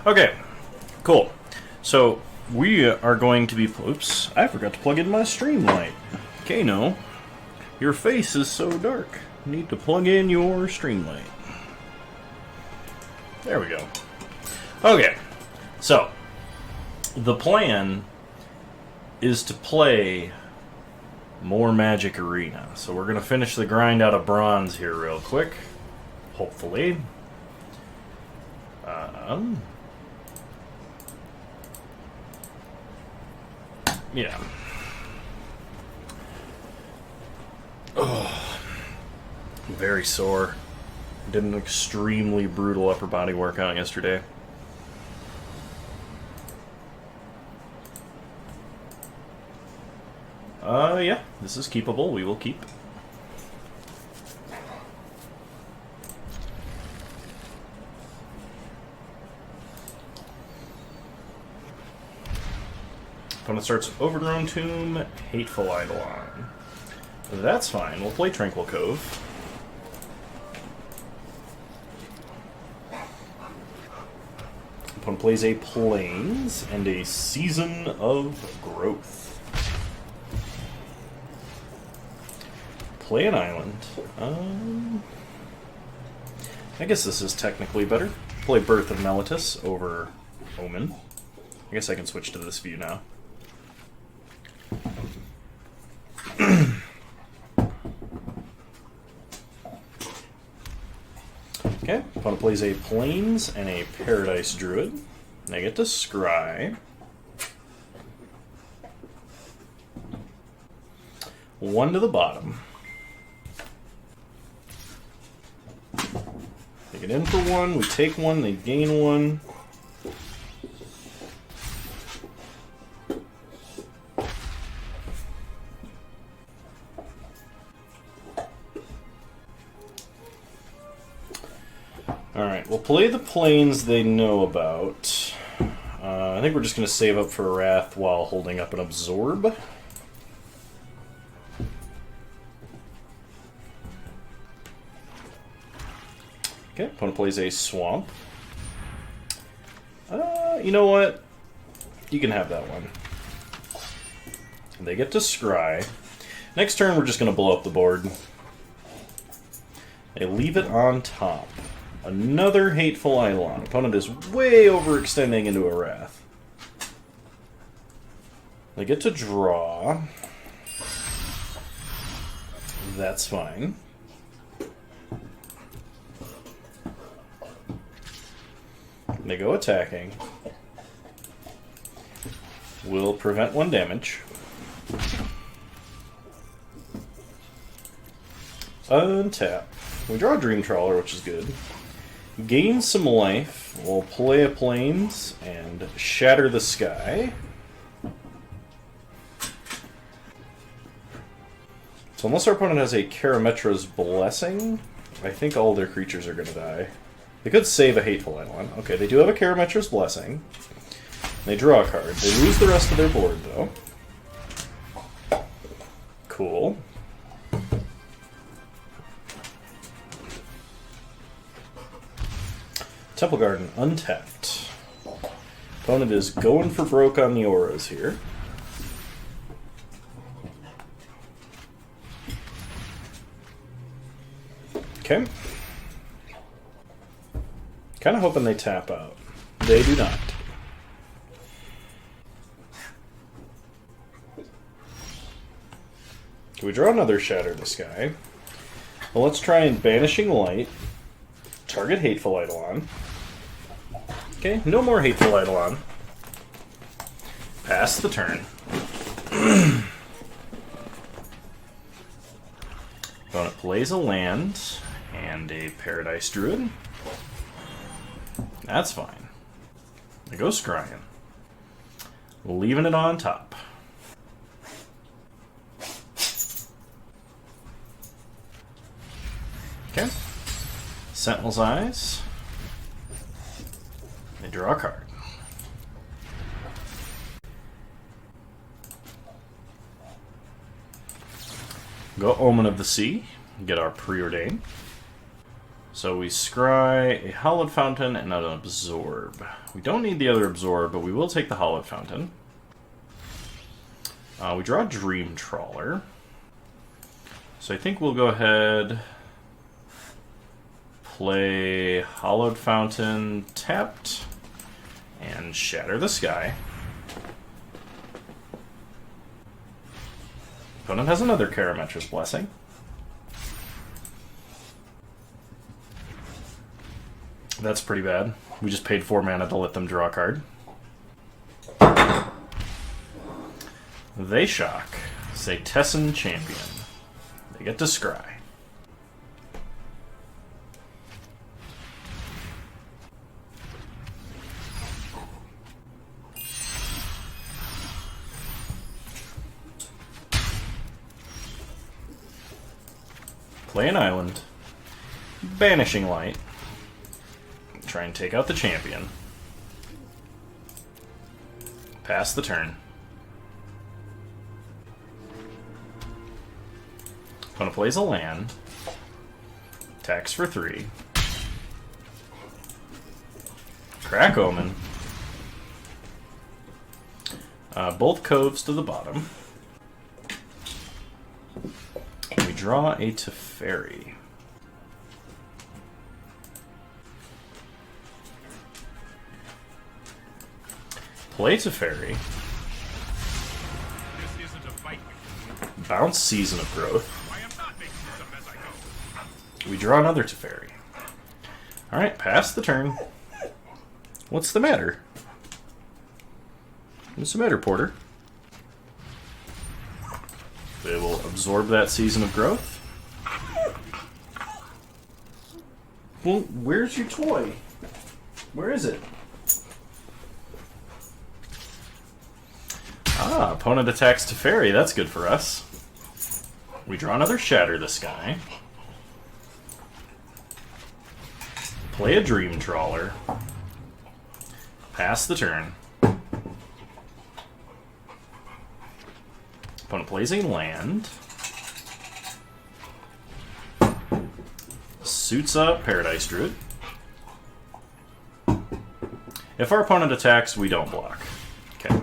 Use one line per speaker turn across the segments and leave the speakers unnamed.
Okay, cool. So we are going to be. Oops, I forgot to plug in my stream light. Kano, your face is so dark. You need to plug in your stream light. There we go. Okay, so the plan is to play more Magic Arena. So we're going to finish the grind out of bronze here real quick. Hopefully. Yeah. Oh, very sore. Did an extremely brutal upper body workout yesterday. Yeah, this is keepable. We will keep. Opponent starts Overgrown Tomb, Hateful Eidolon. That's fine. We'll play Tranquil Cove. Opponent plays a Plains and a Season of Growth. Play an island. I guess this is technically better. Play Birth of Meletis over Omen. I guess I can switch to this view now. Okay, opponent plays a Plains and a Paradise Druid. They get to scry. One to the bottom. They get in for one, we take one, they gain one. Alright, we'll play the Plains they know about. I think we're just going to save up for Wrath while holding up an Absorb. Okay, opponent plays a Swamp. You know what? You can have that one. They get to scry. Next turn, we're just going to blow up the board. They leave it on top. Another Hateful Eidolon. Opponent is way overextending into a Wrath. They get to draw. That's fine. They go attacking. Will prevent one damage. Untap. We draw a Dream Trawler, which is good. Gain some life. We'll play a Plains and Shatter the Sky. So unless our opponent has a Karametra's Blessing, I think all their creatures are going to die. They could save a Hateful Eidolon. Okay, they do have a Karametra's Blessing. They draw a card. They lose the rest of their board, though. Cool. Temple Garden, untapped. Opponent is going for broke on the auras here. Okay. Kind of hoping they tap out. They do not. Can we draw another Shatter the Sky? Well, let's try and Banishing Light. Target Hateful Eidolon. Okay, no more Hateful Eidolon. Pass the turn. Opponent plays a land and a Paradise Druid. That's fine. They go scrying. Leaving it on top. Okay. Sentinel's Eyes. They draw a card. Go Omen of the Sea. Get our Preordain. So we scry a Hallowed Fountain and an Absorb. We don't need the other Absorb, but we will take the Hallowed Fountain. We draw a Dream Trawler. So I think we'll go ahead, play Hallowed Fountain tapped, and Shatter the Sky. Opponent has another Karametra's Blessing. That's pretty bad. We just paid 4 mana to let them draw a card. They shock. Say Tessin Champion. They get to scry. Play an island. Banishing Light. Try and take out the champion. Pass the turn. Opponent plays a land. Attacks for 3. Crack Omen. Both coves to the bottom. We draw a Teferi. Play Teferi. Bounce Season of Growth. We draw another Teferi. Alright, pass the turn. What's the matter? What's the matter, Porter? They will absorb that Season of Growth. Well, where's your toy? Where is it? Ah, opponent attacks Teferi. That's good for us. We draw another Shatter the Sky. Play a Dream Trawler. Pass the turn. Opponent plays a land. Suits up Paradise Druid. If our opponent attacks, we don't block. Okay.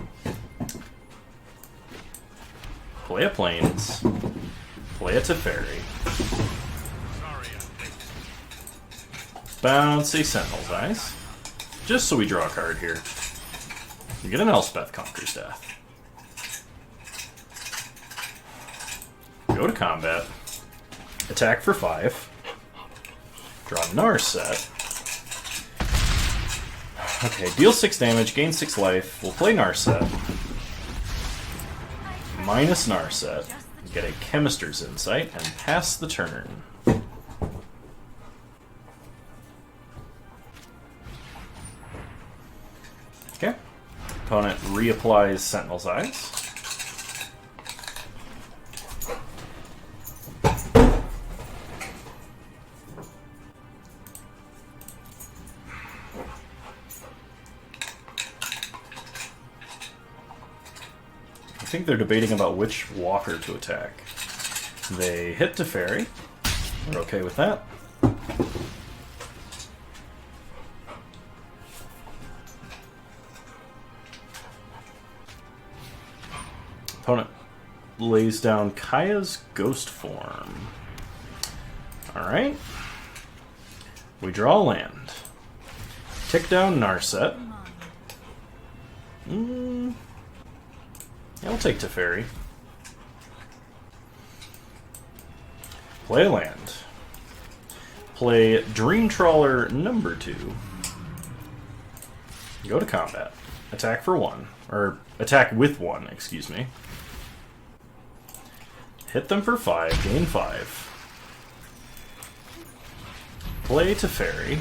Play a Plains. Play a Teferi. Bounce a Sentinel's Eyes. Just so we draw a card here. You get an Elspeth Conquers Death. Go to combat. Attack for 5. Draw Narset. Okay, deal 6 damage, gain 6 life. We'll play Narset. Minus Narset. Get a Chemister's Insight and pass the turn. Okay. Opponent reapplies Sentinel's Eyes. I think they're debating about which walker to attack. They hit Teferi. We're okay with that. Opponent lays down Kaya's Ghost Form. Alright. We draw a land. Tick down Narset. Yeah, we'll take Teferi. Play a land. Play Dream Trawler number 2. Go to combat. Attack for 1. Or attack with 1, excuse me. Hit them for 5, gain 5. Play Teferi.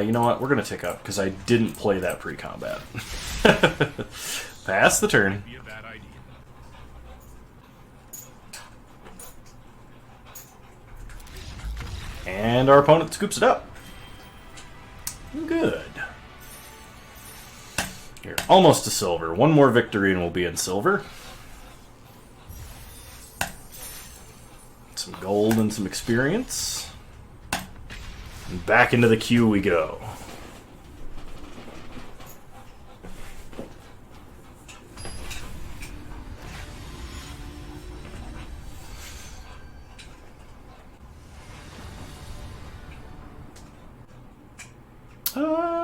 You know what? We're going to tick up, because I didn't play that pre-combat. Pass the turn. And our opponent scoops it up. Good. You're almost to silver. One more victory and we'll be in silver. Some gold and gain some experience. And back into the queue we go.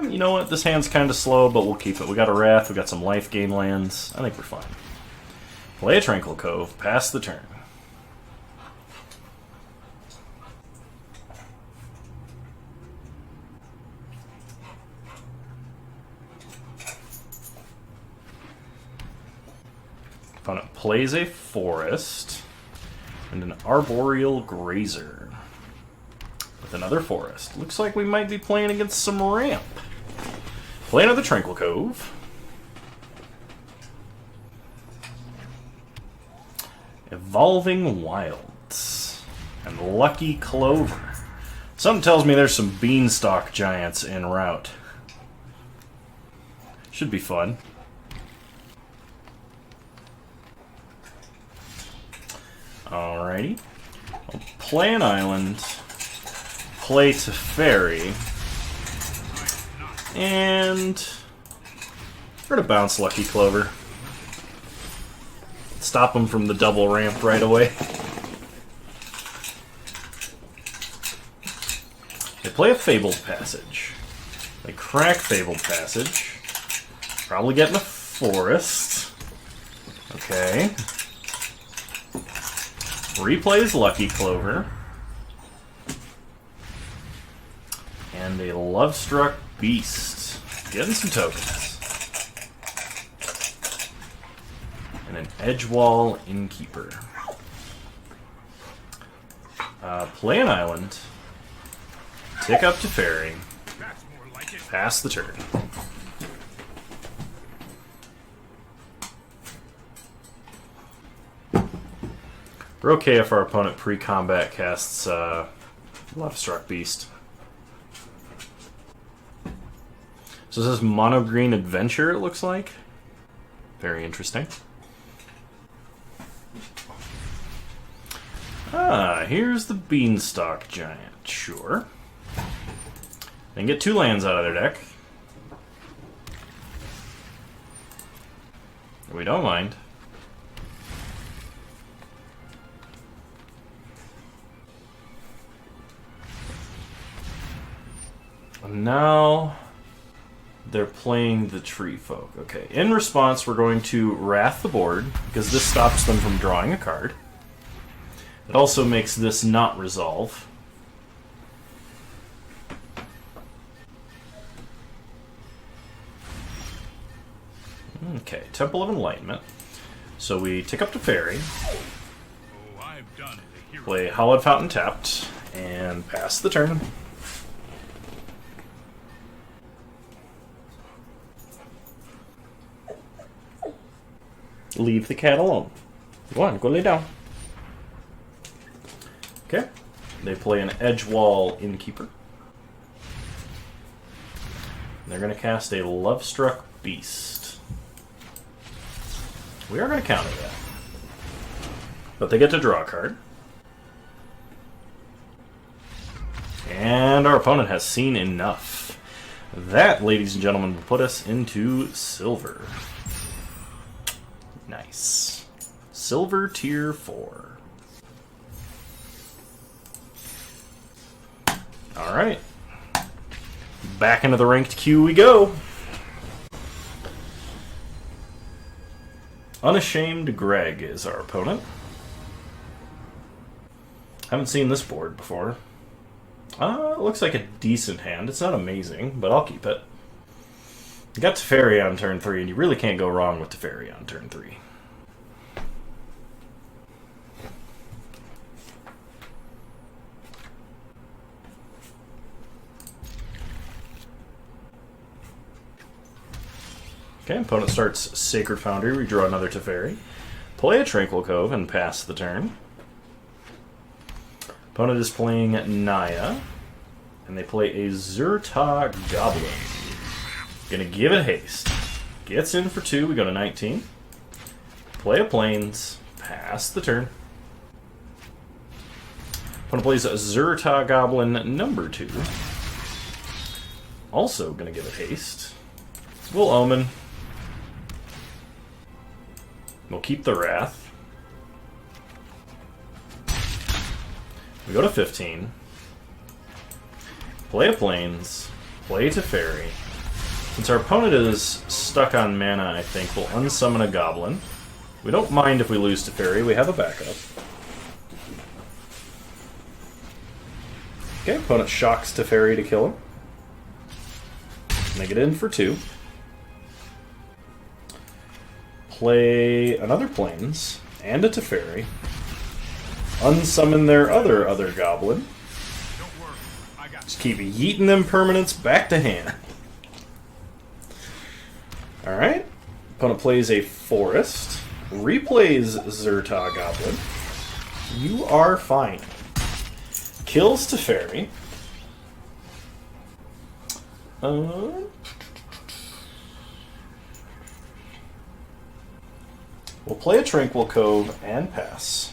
You know what? This hand's kind of slow, but we'll keep it. We got a Wrath, we got some life gain lands. I think we're fine. Play a Tranquil Cove, pass the turn. Opponent plays a Forest and an Arboreal Grazer with another Forest. Looks like we might be playing against some ramp. Play another Tranquil Cove. Evolving Wilds. And Lucky Clover. Something tells me there's some Beanstalk Giants en route. Should be fun. Alrighty. I'll play an island. Play Teferi. And we're gonna bounce Lucky Clover. Stop him from the double ramp right away. They play a Fabled Passage. They crack Fabled Passage. Probably getting a Forest. Okay. Replays Lucky Clover. And a Lovestruck Beast. Getting some tokens. And an Edgewall Innkeeper. Play an island. Tick up to Teferi. Pass the turn. We're okay if our opponent pre-combat casts Lovestruck Beast. So this is mono green adventure, it looks like. Very interesting. Here's the Beanstalk Giant. Sure. They can get 2 lands out of their deck. We don't mind. Now they're playing the Tree Folk. Okay, in response, we're going to Wrath the board, because this stops them from drawing a card. It also makes this not resolve. Okay, Temple of Enlightenment. So we tick up to Teferi, play Hallowed Fountain tapped, and pass the turn. Leave the cat alone. Go on, go lay down. Okay. They play an Edgewall Innkeeper. They're going to cast a Lovestruck Beast. We are going to counter that. But they get to draw a card. And our opponent has seen enough. That, ladies and gentlemen, will put us into silver. Nice. Silver tier 4. Alright. Back into the ranked queue we go. Unashamed Greg is our opponent. Haven't seen this board before. It looks like a decent hand. It's not amazing, but I'll keep it. You got Teferi on turn 3, and you really can't go wrong with Teferi on turn 3. Okay, opponent starts Sacred Foundry, we draw another Teferi. Play a Tranquil Cove and pass the turn. Opponent is playing Naya, and they play a Zurta Goblin. Gonna give it haste. Gets in for 2, we go to 19. Play a Plains, pass the turn. Opponent plays a Zerta Goblin number 2. Also gonna give it haste. We'll Omen. We'll keep the Wrath. We go to 15. Play a Plains. Play Teferi. Since our opponent is stuck on mana, I think we'll unsummon a Goblin. We don't mind if we lose Teferi, we have a backup. Okay, opponent shocks Teferi to kill him. Make it in for 2. Play another Plains and a Teferi. Unsummon their other Goblin. Just keep yeeting them permanents back to hand. Alright. Opponent plays a Forest. Replays Zerta Goblin. You are fine. Kills Teferi. We'll play a Tranquil Cove and pass.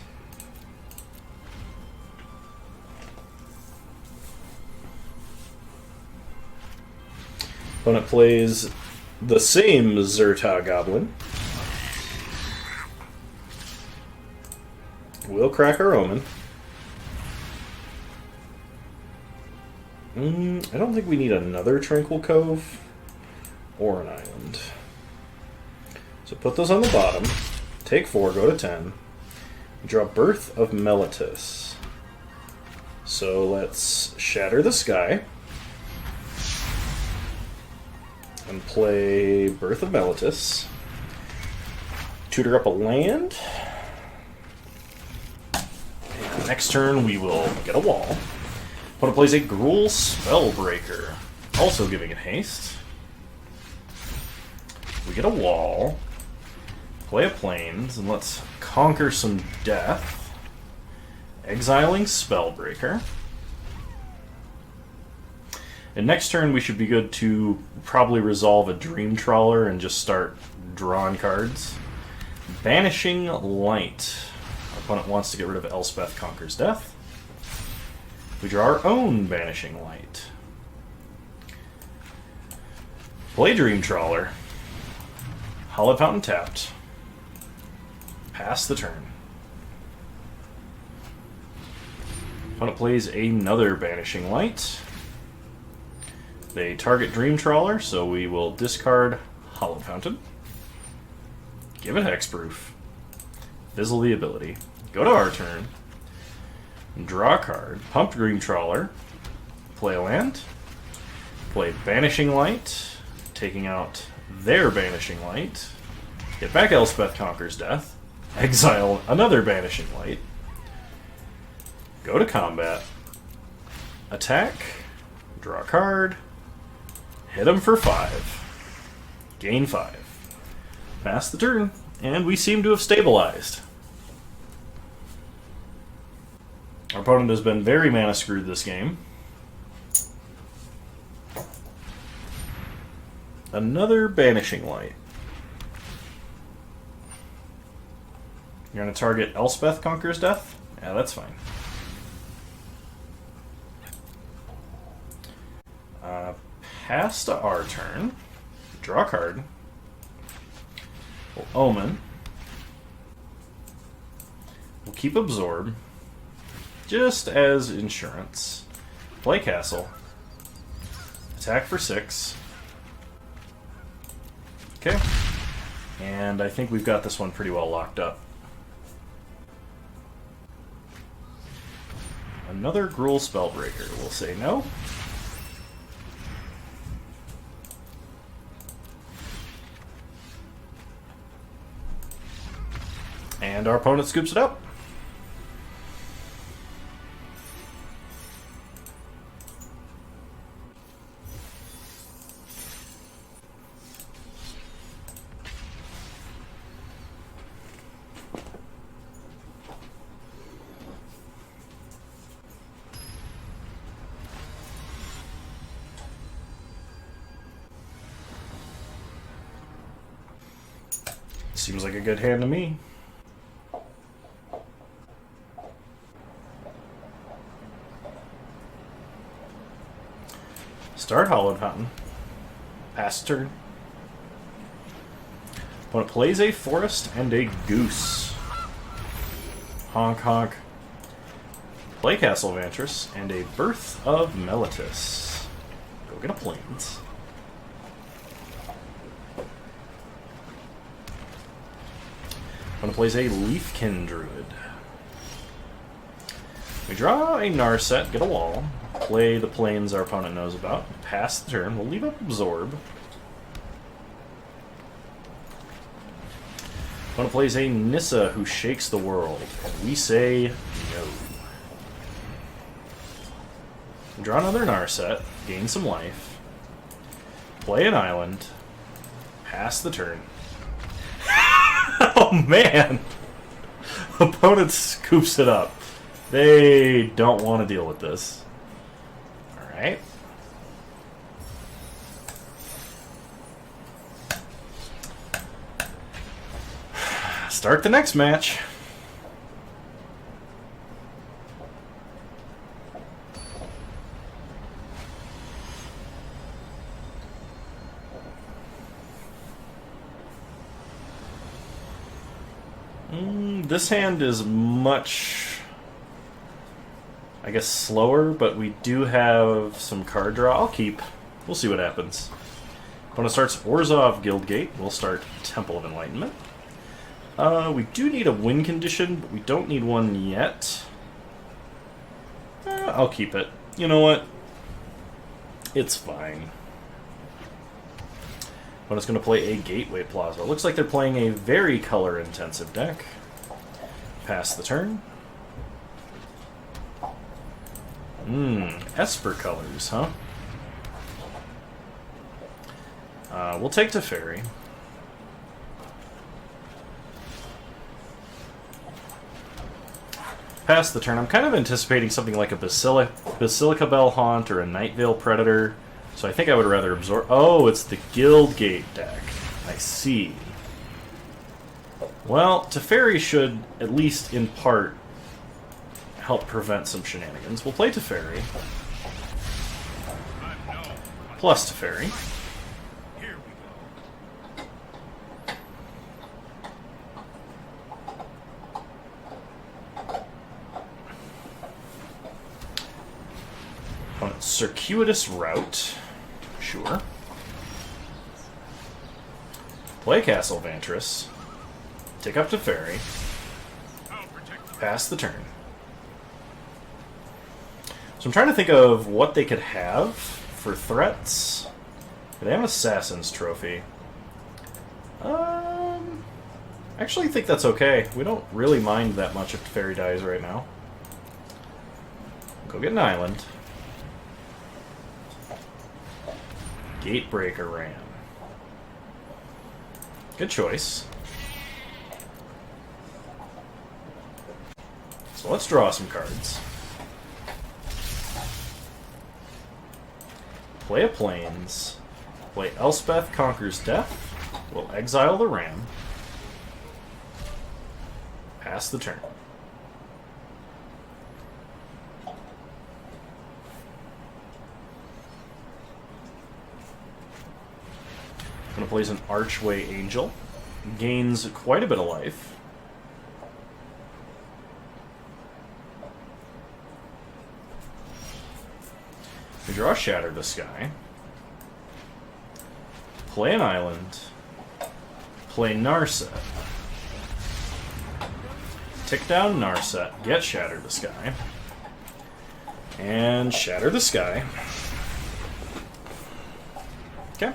Opponent plays the same Zerta Goblin. We'll crack our Omen. I don't think we need another Tranquil Cove or an island. So put those on the bottom. Take 4, go to 10. Draw Birth of Meletis. So let's Shatter the Sky. And play Birth of Meletis. Tutor up a land. And next turn we will get a wall. Opponent plays a Gruul Spellbreaker, also giving it haste. We get a wall. Play a Plains, and let's conquer some death. Exiling Spellbreaker. And next turn we should be good to probably resolve a Dream Trawler and just start drawing cards. Banishing Light. Our opponent wants to get rid of Elspeth Conquers Death. We draw our own Banishing Light. Play Dream Trawler. Hollow Fountain tapped. Pass the turn. Opponent plays another Banishing Light. They target Dream Trawler, so we will discard Hollow Fountain. Give it Hexproof. Fizzle the ability. Go to our turn. Draw a card. Pump Dream Trawler. Play a land. Play Banishing Light. Taking out their Banishing Light. Get back Elspeth Conquers Death. Exile another Banishing Light. Go to combat. Attack. Draw a card. Hit him for 5. Gain 5. Pass the turn. And we seem to have stabilized. Our opponent has been very mana screwed this game. Another Banishing Light. You're going to target Elspeth Conquers Death? Yeah, that's fine. Pass to our turn. Draw a card. We'll Omen. We'll keep Absorb. Just as insurance. Play Castle. Attack for 6. Okay. And I think we've got this one pretty well locked up. Another Gruul Spellbreaker. We'll say no. And our opponent scoops it up. Seems like a good hand to me. Start Hollowed Fountain. Pass turn. Opponent plays a forest and a goose. Honk honk. Play Castle Vantress and a Birth of Meletis. Go get a Plains. Opponent plays a Leafkin Druid. We draw a Narset, get a wall. Play the Plains our opponent knows about. Pass the turn. We'll leave up Absorb. Opponent plays a Nissa who shakes the world. And we say no. Draw another Narset. Gain some life. Play an island. Pass the turn. Oh man! Opponent scoops it up. They don't want to deal with this. Alright. Start the next match. This hand is much, I guess, slower, but we do have some card draw. I'll keep. We'll see what happens. Opponent starts Orzhov Guildgate. We'll start Temple of Enlightenment. We do need a win condition, but we don't need one yet. I'll keep it. You know what? It's fine. Opponent's going to play a Gateway Plaza. Looks like they're playing a very color-intensive deck. Pass the turn. Esper colors, huh? We'll take Teferi. Pass the turn. I'm kind of anticipating something like a Basilica Bell Haunt or a Night Veil Predator, so I think I would rather absorb... Oh, it's the Guildgate deck. I see. Well, Teferi should, at least in part, help prevent some shenanigans. We'll play Teferi. Plus Teferi. Circuitous Route. Sure. Play Castle Vantress. Take up Teferi. Pass the turn. So I'm trying to think of what they could have for threats. They have an Assassin's Trophy. I actually think that's okay. We don't really mind that much if Teferi dies right now. Go get an island. Gatebreaker Ram. Good choice. So let's draw some cards. Play a Plains. Play Elspeth Conquers Death. We'll exile the Ram. Pass the turn. Gonna plays an Archway Angel. Gains quite a bit of life. We draw Shatter the Sky. Play an island. Play Narset. Tick down Narset. Get Shatter the Sky. And Shatter the Sky. Okay.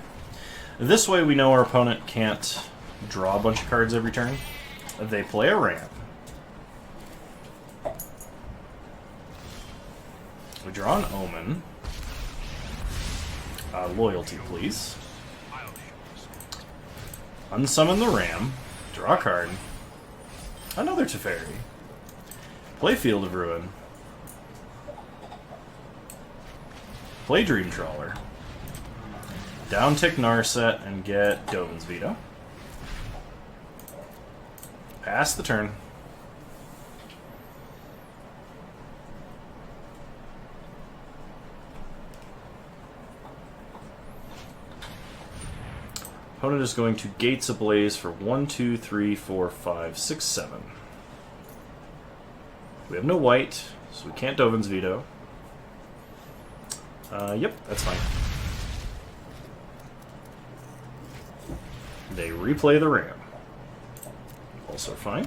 This way we know our opponent can't draw a bunch of cards every turn. They play a Ram. We draw an Omen. Loyalty, please. Unsummon the Ram. Draw a card. Another Teferi. Play Field of Ruin. Play Dream Trawler. Downtick Narset and get Dovin's Veto. Pass the turn. Opponent is going to Gates Ablaze for 1, 2, 3, 4, 5, 6, 7. We have no white, so we can't Dovin's Veto. Yep, that's fine. They replay the Ram. Also fine.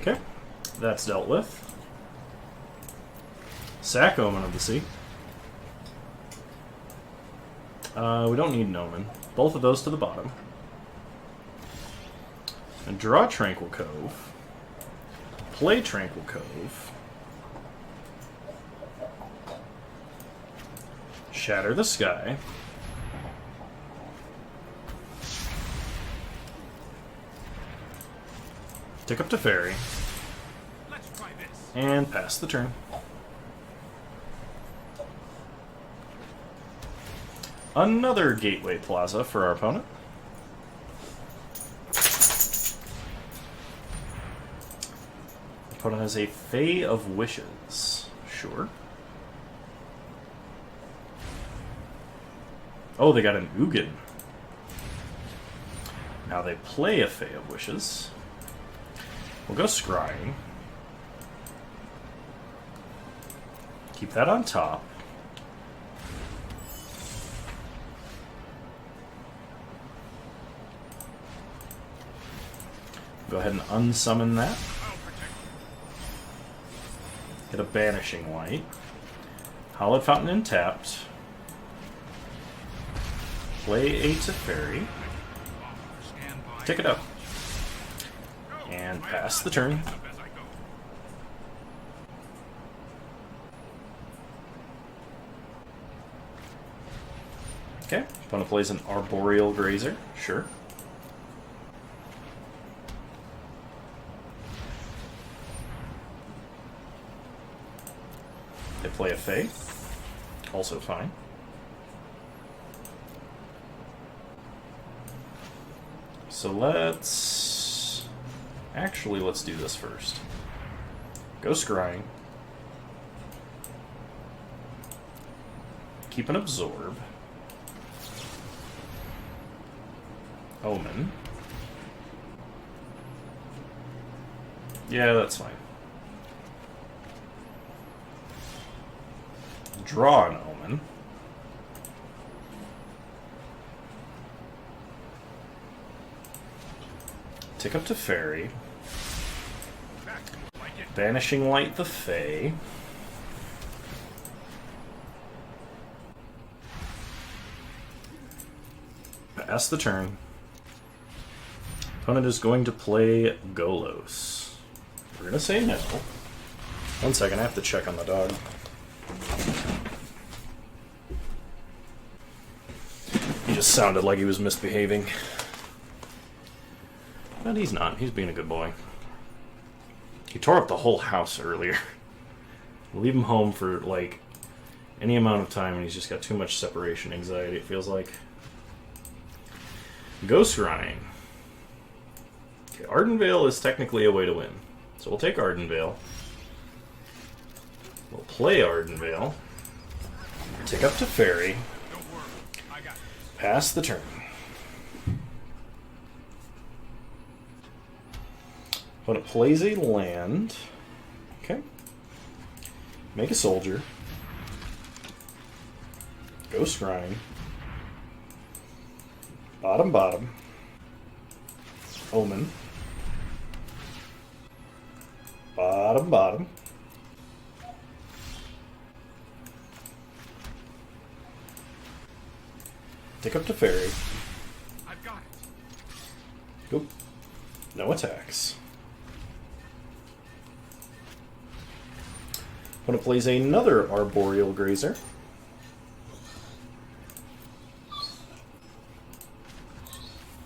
Okay, that's dealt with. Sack Omen of the Sea. We don't need an Omen. Both of those to the bottom. And draw Tranquil Cove. Play Tranquil Cove. Shatter the Sky. Tick up to Fairy.
Let's try this.
And pass the turn. Another Gateway Plaza for our opponent. Opponent has a Fae of Wishes. Sure. Oh, they got an Ugin. Now they play a Fae of Wishes. We'll go Scrying. Keep that on top. Go ahead and unsummon that. Get a Banishing Light. Hallowed Fountain tapped. Play a Teferi. Tick it up. And pass the turn. Okay, opponent plays an Arboreal Grazer. Sure. They play a Fae. Also fine. So let's do this first. Go Scrying. Keep an Absorb. Omen. Yeah, that's fine. Draw an Omen. Tick up to Fairy. Banishing Light the Fae. Pass the turn. Opponent is going to play Golos. We're going to say no. 1 second, I have to check on the dog. He just sounded like he was misbehaving. But he's not. He's being a good boy. He tore up the whole house earlier. Leave him home for, like, any amount of time, and he's just got too much separation anxiety, it feels like. Ghost Scrying. Okay, Ardenvale is technically a way to win. So we'll take Ardenvale. We'll play Ardenvale. Tick up to Fairy. Pass the turn. Opponent plays a land. Okay. Make a soldier. Go Scrying. Bottom, bottom. Omen. Bottom, bottom. Tick up to Fairy.
I've got it.
Nope. No attacks. Opponent plays another Arboreal Grazer.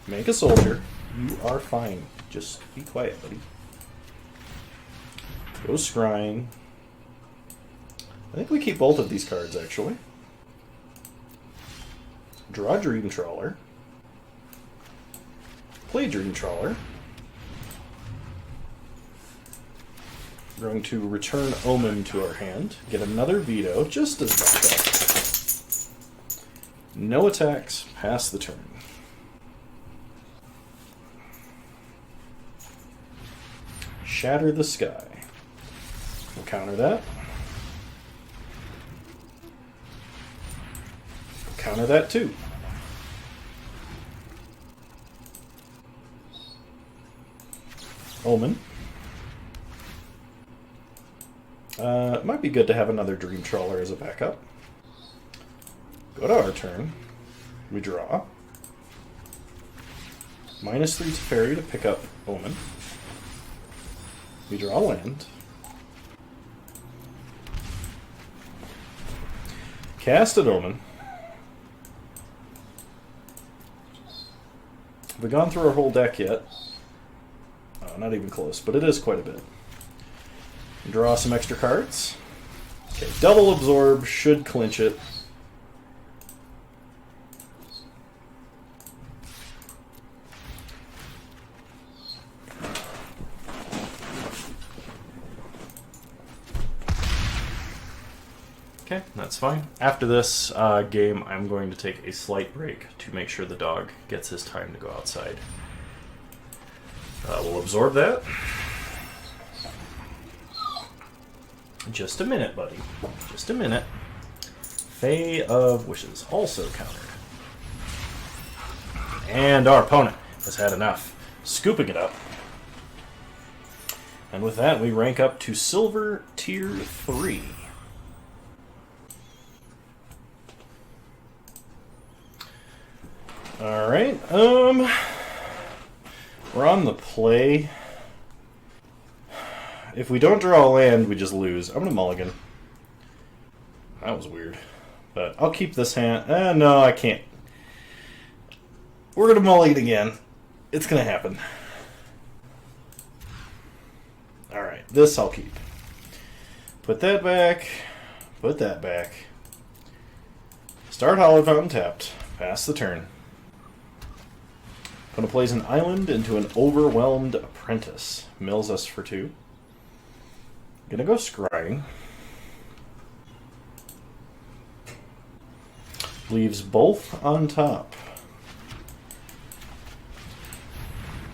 Make a soldier. You are fine. Just be quiet, buddy. Go scrying. I think we keep both of these cards, actually. Draw Dream Trawler. Play Dream Trawler. We're going to return Omen to our hand. Get another veto, just as backup. No attacks, pass the turn. Shatter the Sky. We'll counter that. We'll counter that too. Omen. It might be good to have another Dream Trawler as a backup. Go to our turn. We draw. -3 to Fairy to pick up Omen. We draw land. Cast at Omen. Have we gone through our whole deck yet? Oh, not even close, but it is quite a bit. Draw some extra cards. Okay, double absorb should clinch it. Okay, that's fine. After this game, I'm going to take a slight break to make sure the dog gets his time to go outside. We'll absorb that. Just a minute, buddy. Just a minute. Fae of Wishes, also countered. And our opponent has had enough. Scooping it up. And with that, we rank up to Silver Tier 3. Alright, we're on the play. If we don't draw a land, we just lose. I'm gonna mulligan. That was weird. But I'll keep this hand. No, I can't. We're gonna mulligan again. It's gonna happen. Alright, this I'll keep. Put that back. Put that back. Start Hollow Fountain tapped. Pass the turn. Gonna place an island into an Overwhelmed Apprentice. Mills us for 2. Gonna go scrying. Leaves both on top.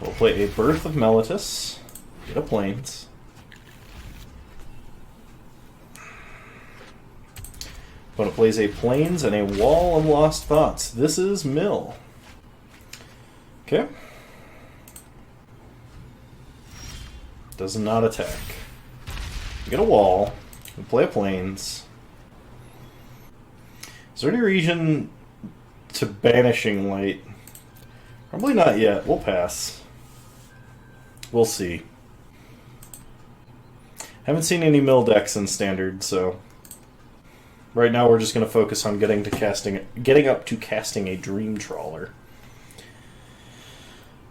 We'll play a Birth of Meletis. Get a Plains. Opponent plays a Plains and a Wall of Lost Thoughts. This is Mill. Okay. Does not attack. Get a wall. We play a Plains. Is there any reason to Banishing Light? Probably not yet. We'll pass. We'll see. Haven't seen any mill decks in Standard, so right now we're just going to focus on getting up to casting a Dream Trawler.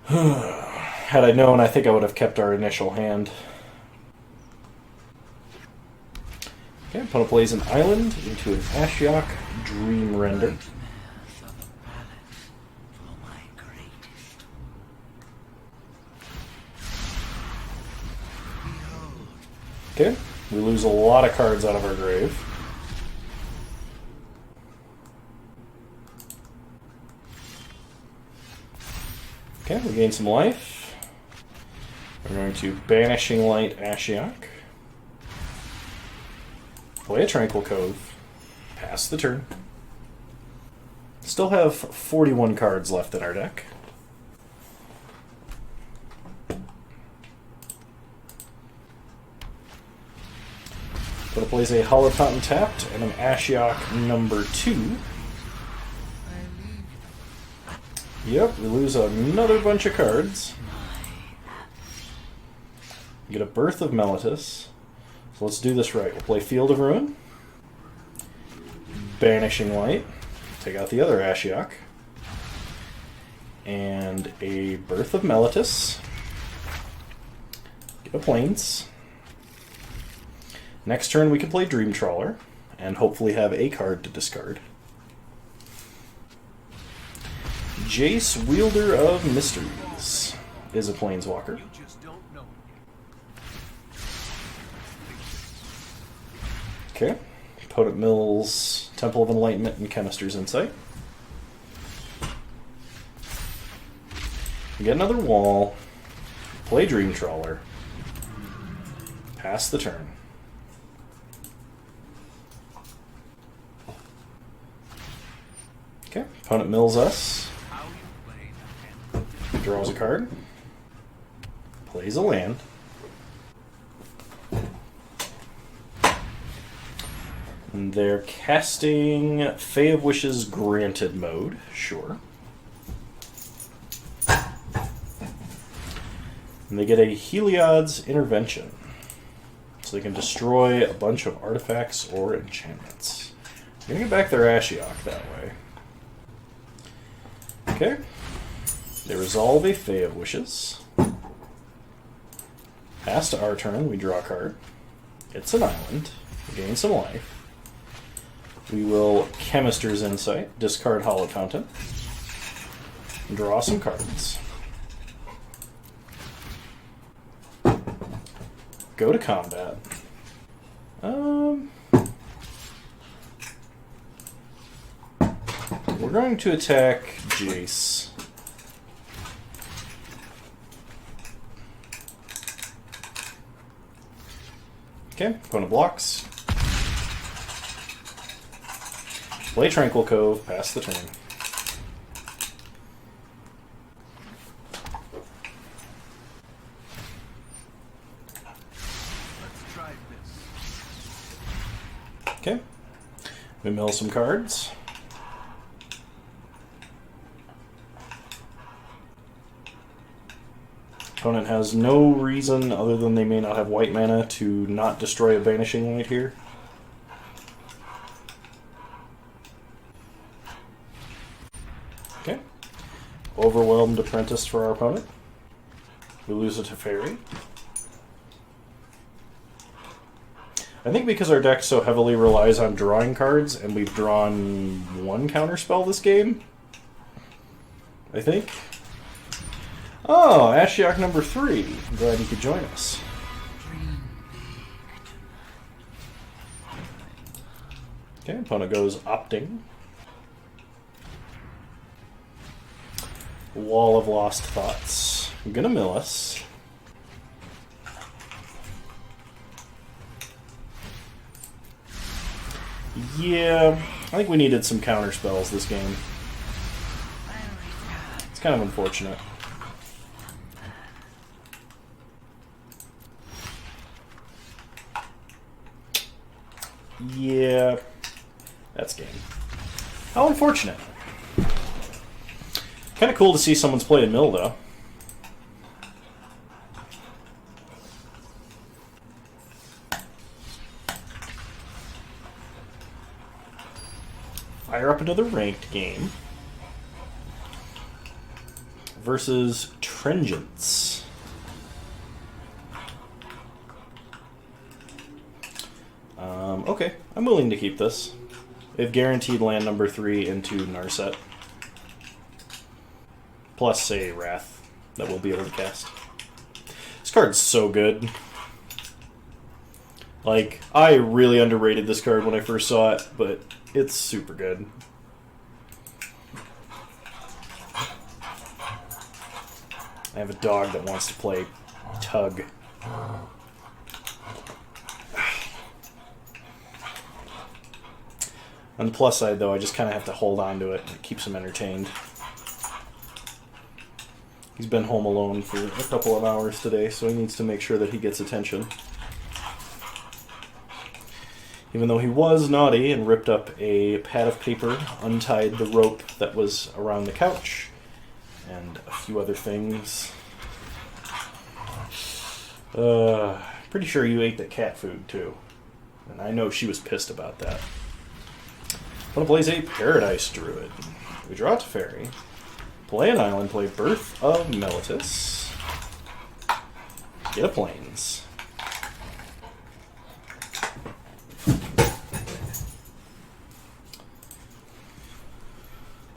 Had I known, I think I would have kept our initial hand. Okay, opponent plays an island into an Ashiok Dream Render. Okay, we lose a lot of cards out of our grave. Okay, we gain some life. We're going to Banishing Light Ashiok. Play a Tranquil Cove. Pass the turn. Still have 41 cards left in our deck. Gonna plays a Hollow Fountain tapped and an Ashiok number 2. Yep, we lose another bunch of cards. We get a Birth of Meletis. So let's do this right. We'll play Field of Ruin. Banishing Light. Take out the other Ashiok. and a Birth of Meletis. Get a Plains. Next turn we can play Dream Trawler, and hopefully have a card to discard. Jace, Wielder of Mysteries, is a Planeswalker.
You just don't know.
Okay. Opponent mills Temple of Enlightenment and Chemister's Insight. Get another wall. Play Dream Trawler. Pass the turn. Okay. Opponent mills us.
How you play the hand.
Draws a card. Plays a land. And they're casting Fae of Wishes Granted mode. Sure. And they get a Heliod's Intervention. So they can destroy a bunch of artifacts or enchantments. They're going to get back their Ashiok that way. Okay. They resolve a Fae of Wishes. Pass to our turn, we draw a card. It's an island. We gain some life. We will Chemister's Insight, discard Hollow Fountain, and draw some cards. Go to combat. We're going to attack Jace. Okay, opponent blocks. Play Tranquil Cove, pass the turn.
Let's try this.
Okay. We mill some cards. Opponent has no reason other than they may not have white mana to not destroy a Vanishing Light here. Okay. Overwhelmed Apprentice for our opponent. We lose a Teferi. I think because our deck so heavily relies on drawing cards, and we've drawn one counterspell this game, I think. Oh, Ashiok number 3. I'm glad you could join us. Okay, opponent goes Opting. Wall of Lost Thoughts. I'm gonna mill us. Yeah, I think we needed some counter spells this game. It's kind of unfortunate. Yeah, that's game. How unfortunate. Kind of cool to see someone's play a mill, though. Fire up another ranked game. Versus Trenchants. Okay, I'm willing to keep this. They've guaranteed land number 3 into Narset. Plus a Wrath that we'll be able to cast. This card's so good. Like, I really underrated this card when I first saw it, but it's super good. I have a dog that wants to play Tug. On the plus side, though, I just kind of have to hold on to it. It keeps him entertained. He's been home alone for a couple of hours today, so he needs to make sure that he gets attention. Even though he was naughty and ripped up a pad of paper, untied the rope that was around the couch, and a few other things. Pretty sure you ate the cat food, too. And I know she was pissed about that. I'm going to plays a Paradise Druid. We draw a Teferi. Play an island, play Birth of Meletis. Get a Plains.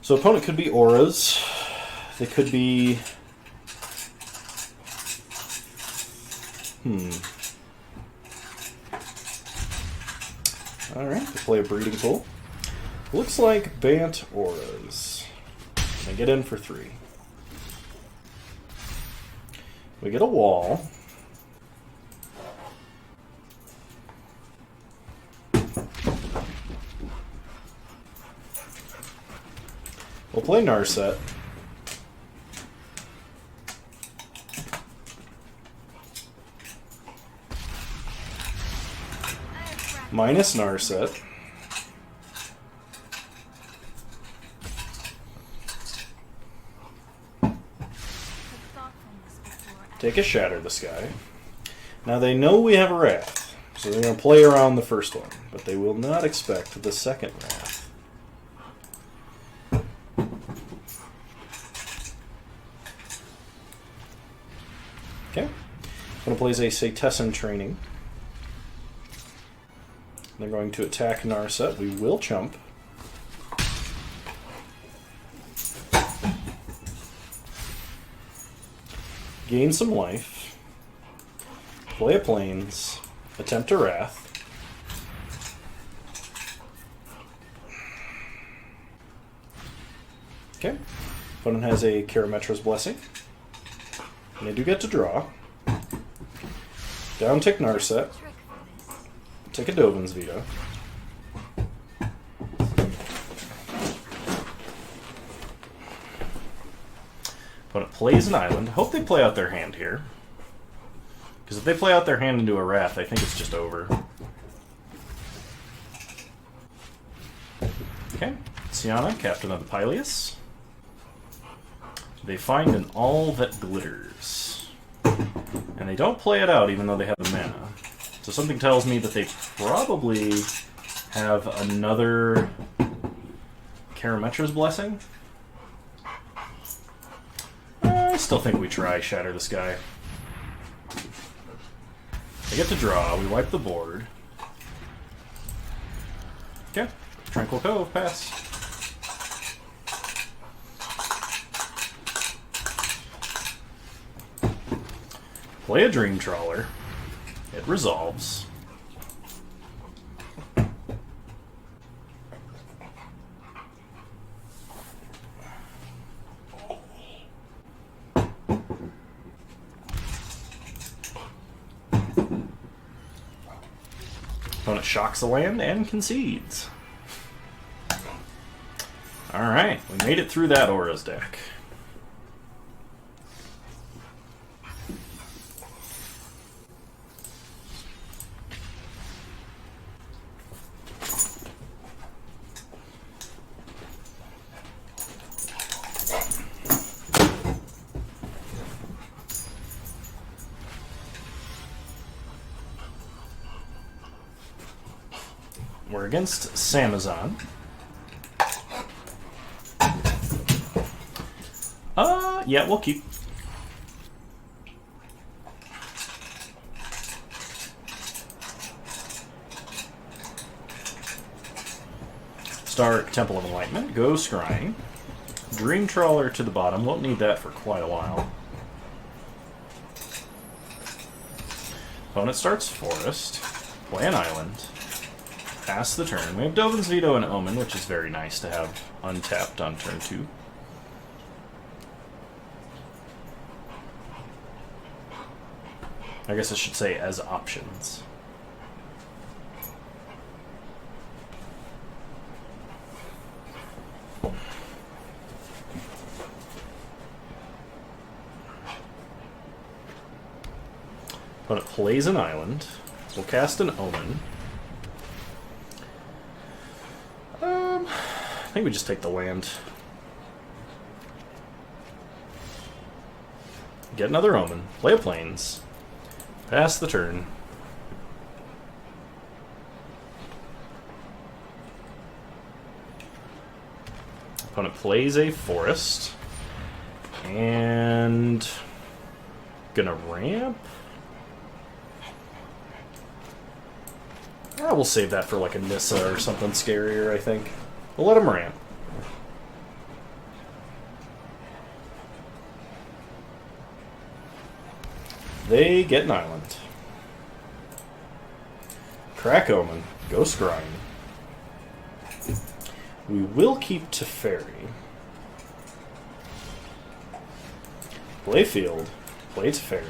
So opponent could be auras. They could be... Alright, they play a breeding pool. Looks like Bant auras. They get in for 3. We get a wall. We'll play Narset. Minus Narset. Take a Shatter the Sky. Now they know we have a Wrath, so they're going to play around the first one, but they will not expect the second Wrath. Okay. Going to play a Satessan Training. They're going to attack Narset. We will chump. Gain some life. Play a Plains. Attempt a Wrath. Okay. Opponent has a Karametra's Blessing. And they do get to draw. Down tick Narset. Take a Dovin's Veto. Opponent plays an island. Hope they play out their hand here. Because if they play out their hand into a Wrath, I think it's just over. Okay. Siana, Captain of the Pyleus. They find an All That Glitters. And they don't play it out even though they have the mana. So something tells me that they probably have another Karametra's Blessing. I still think we try Shatter the Sky. They get to draw, we wipe the board. Okay, Tranquil Cove, pass. Play a Dream Trawler. It resolves. Opponent shocks the land and concedes. Alright, we made it through that Aura's deck. We're against Samazon. Yeah, we'll keep. Start Temple of Enlightenment, go Scrying. Dream Trawler to the bottom, won't need that for quite a while. Opponent starts Forest, play an island. Pass the turn. We have Dovin's Veto and Omen, which is very nice to have untapped on turn 2. I guess I should say as options. Opponent plays an island. We'll cast an Omen. I think we just take the land. Get another Omen. Play a Plains. Pass the turn. Opponent plays a Forest. And gonna ramp. We'll save that for like a Nissa or something scarier, I think. We'll let him ramp. They get an island. Crack Omen. Ghost Grind. We will keep Teferi. Play Field. Play Teferi.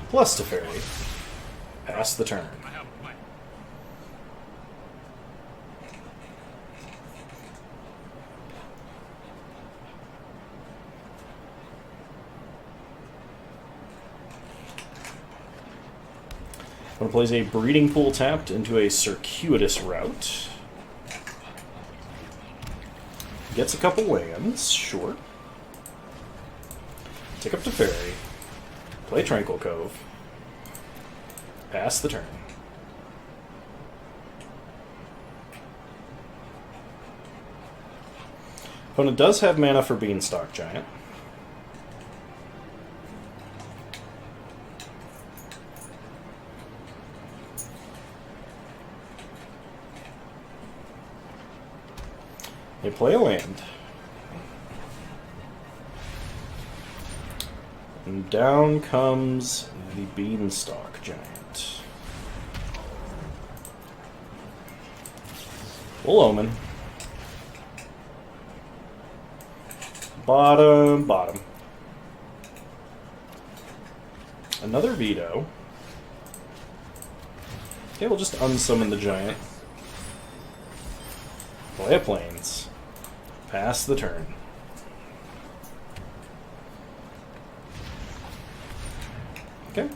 Plus Teferi. Pass the turn. One plays a Breeding Pool tapped into a Circuitous Route. Gets a couple lands, sure. Take up Teferi. Play Tranquil Cove. Pass the turn. Opponent does have mana for Beanstalk Giant. They play a land. And down comes the Beanstalk Giant. Full Omen. Bottom, bottom. Another Veto. Okay, we'll just unsummon the Giant. Play a Plains. Pass the turn. Okay.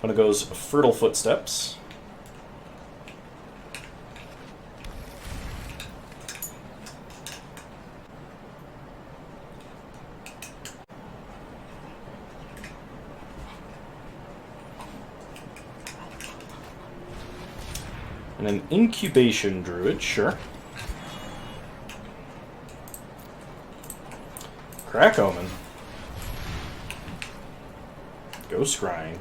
When it goes Fertile Footsteps. And an Incubation Druid, sure. Crack Omen. Ghost Scrying.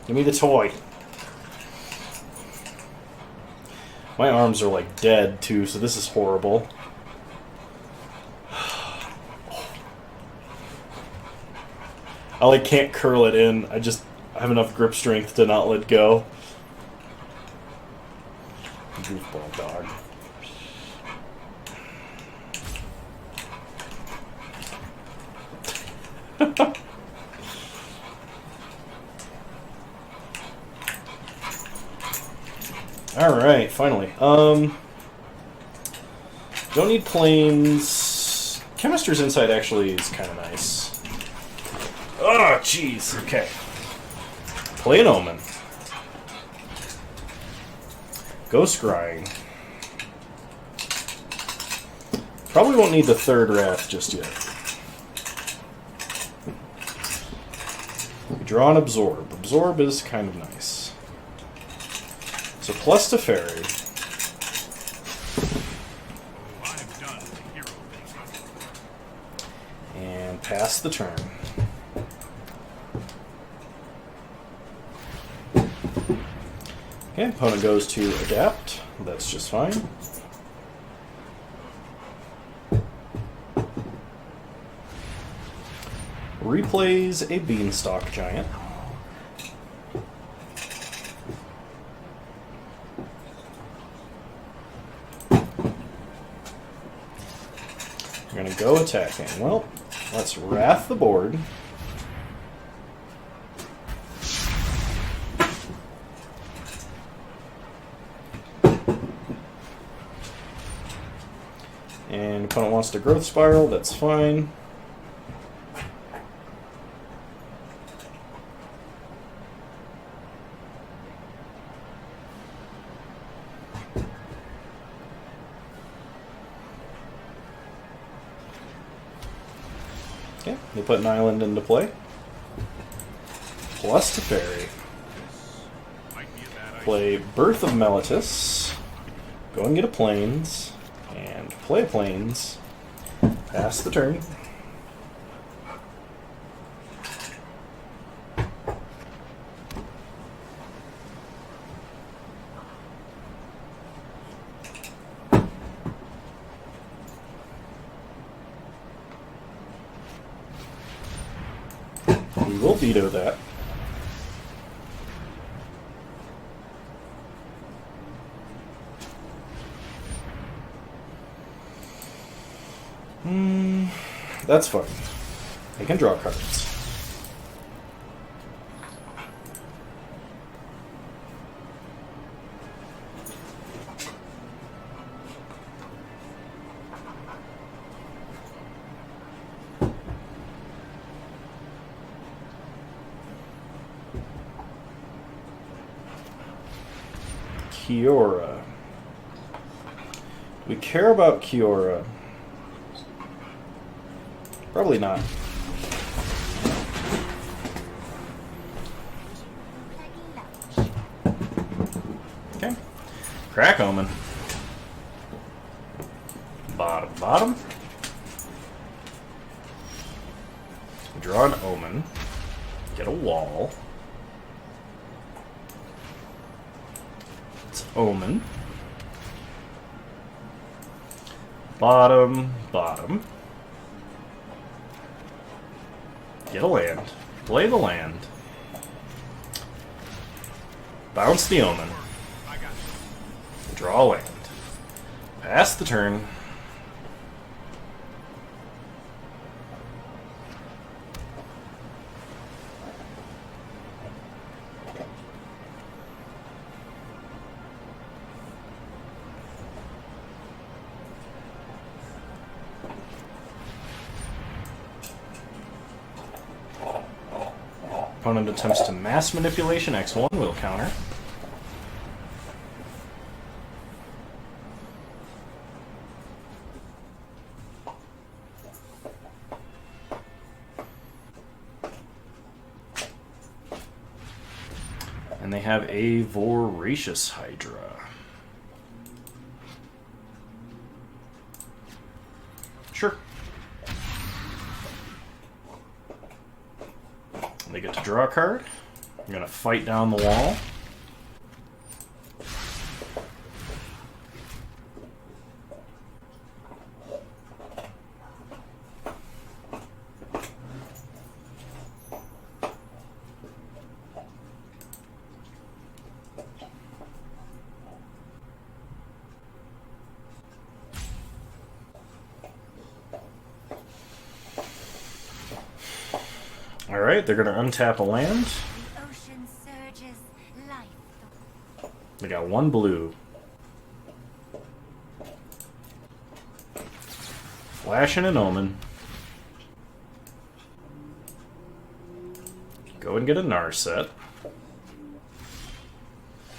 Give me the toy. My arms are like dead too, so this is horrible. I like can't curl it in. I have enough grip strength to not let go. Goofball dog. Alright, finally. Don't need planes. Chemister's Insight actually is kind of nice. Oh, jeez. Okay. Play an Omen. Go Scrying. Probably won't need the third Wrath just yet. We draw an Absorb. Absorb is kind of nice. So plus Teferi. And pass the turn. Okay, opponent goes to Adapt. That's just fine. Replays a Beanstalk Giant. We're going to go attacking. Well, let's Wrath the board. And opponent wants to Growth Spiral, that's fine. Okay, they put an island into play. plus Teferi. Play Birth of Meletis. Go and get a Plains. And play a Plains. Pass the turn. We will veto that. That's fine. I can draw cards. Kiora. We care about Kiora. Probably not. Okay. Crack Omen. Bottom. Draw an Omen. Get a wall. It's Omen. Bottom. Get a land. Play the land. Bounce the Omen. Draw a land. Pass the turn. Opponent attempts to mass manipulation. X1 will counter. And they have a Voracious Hydra. Sure. They get to draw a card. I'm going to fight down the wall. Alright, they're going to untap a land.
The ocean surges, life.
They got one blue. Flash in an Omen. Go and get a Narset.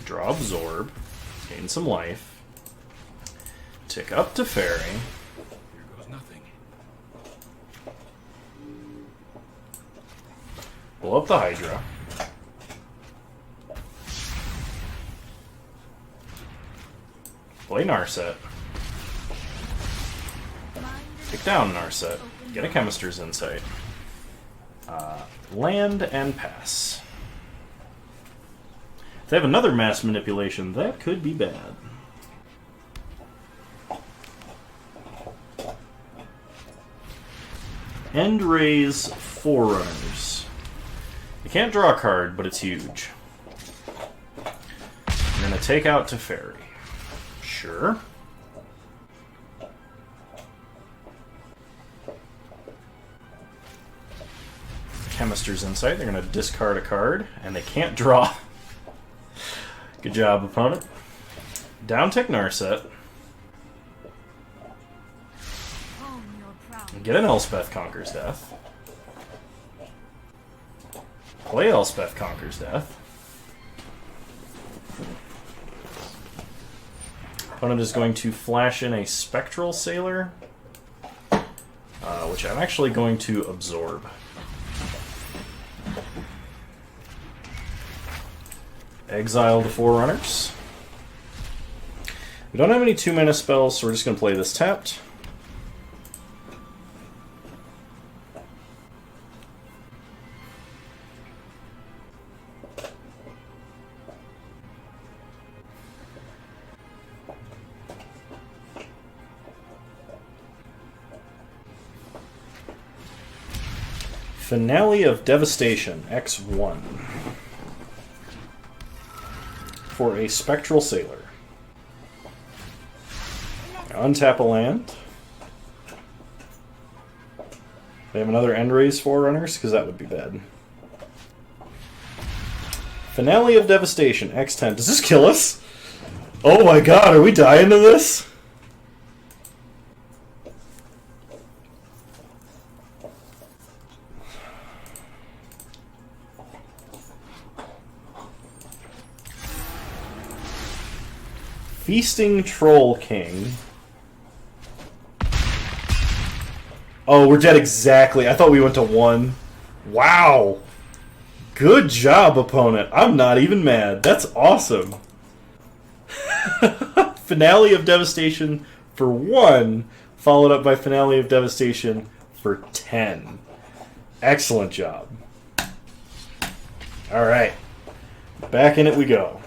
Draw Absorb. Gain some life. Tick up to Fairy.
Here goes nothing.
Blow up the Hydra. Play Narset. Take down Narset. Get a Chemist's Insight. Land and pass. If they have another mass manipulation, that could be bad. End raise Forerunners. You can't draw a card, but it's huge. I'm gonna take out Teferi. Sure. Chemist's Insight. They're gonna discard a card, and they can't draw. Good job, opponent. Down tick Narset. Get an Elspeth Conquers Death. Play Elspeth Conquers Death. Opponent is going to flash in a Spectral Sailor, which I'm actually going to absorb. Exile the Forerunners. We don't have any 2-mana spells, so we're just going to play this tapped. Finale of Devastation, X1. For a Spectral Sailor. Untap a land. They have another Endraise Forerunners, because that would be bad. Finale of Devastation, X10. Does this kill us? Oh my god, are we dying to this? Feasting Troll King. Oh, we're dead exactly. I thought we went to 1. Wow. Good job, opponent. I'm not even mad. That's awesome. Finale of Devastation for 1, followed up by Finale of Devastation for 10. Excellent job. Alright. Back in it we go.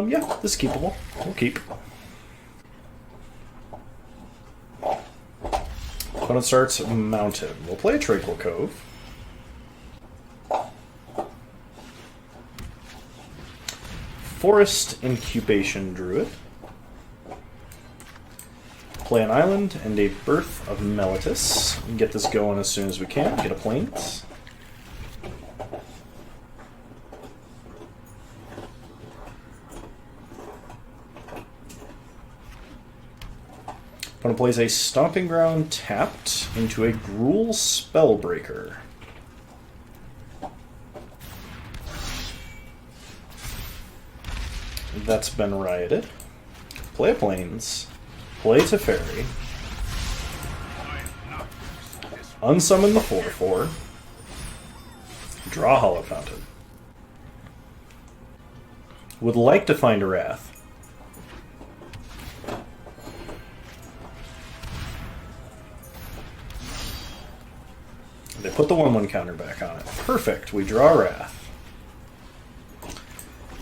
Yeah, this is keepable. We'll keep. Opponent starts Mountain. We'll play a Tranquil Cove. Forest Incubation Druid. Play an island and a Birth of Meletis. Get this going as soon as we can. Get a Plains. Opponent plays a Stomping Ground tapped into a Gruul Spellbreaker. That's been rioted. Play a Plains. Play Teferi. Unsummon the 4/4. Draw Hollow Fountain. Would like to find a Wrath. They put the 1/1 counter back on it. Perfect. We draw Wrath.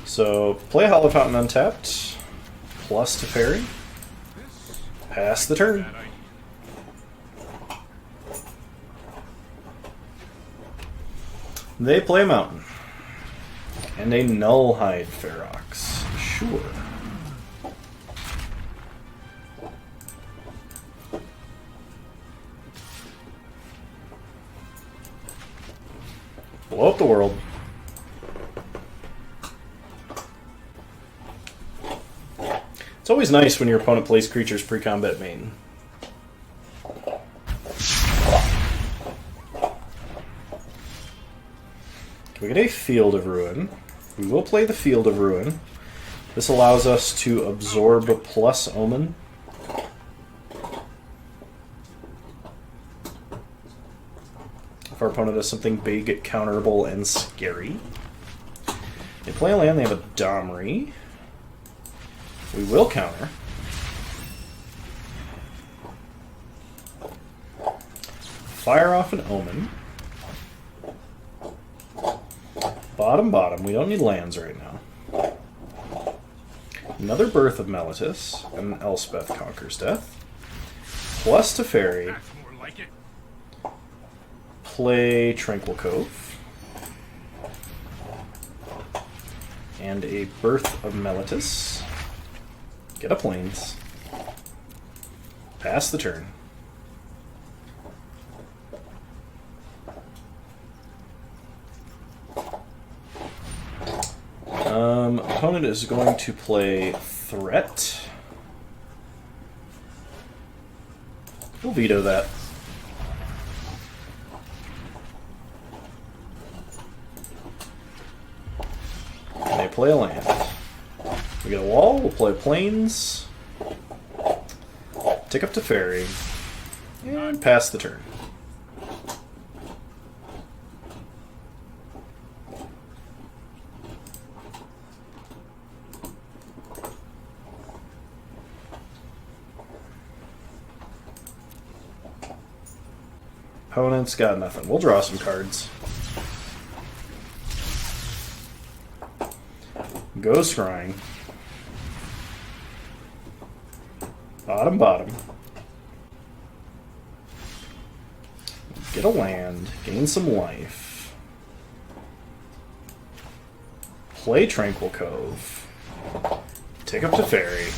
So, play Hollow Fountain untapped. Plus Teferi. Pass the turn. They play a Mountain. And a Nullhide Ferox. Sure. Blow up the world. It's always nice when your opponent plays creatures pre-combat main. We get a Field of Ruin. We will play the Field of Ruin. This allows us to absorb a plus Omen. If our opponent has something big, counterable, and scary. They play a land, they have a Domri. We will counter. Fire off an Omen. Bottom, we don't need lands right now. Another Birth of Meletis, and Elspeth Conquers Death. Plus Teferi.
That's more like it.
Play Tranquil Cove. And a Birth of Meletis. Get a Plains. Pass the turn. Opponent is going to play Threat. We'll veto that. They play a land. We get a wall, we'll play plains. Tick up to fairy. And pass the turn. Opponent's got nothing. We'll draw some cards. Go scrying. Bottom, bottom. Get a land. Gain some life. Play Tranquil Cove. Take up to fairy.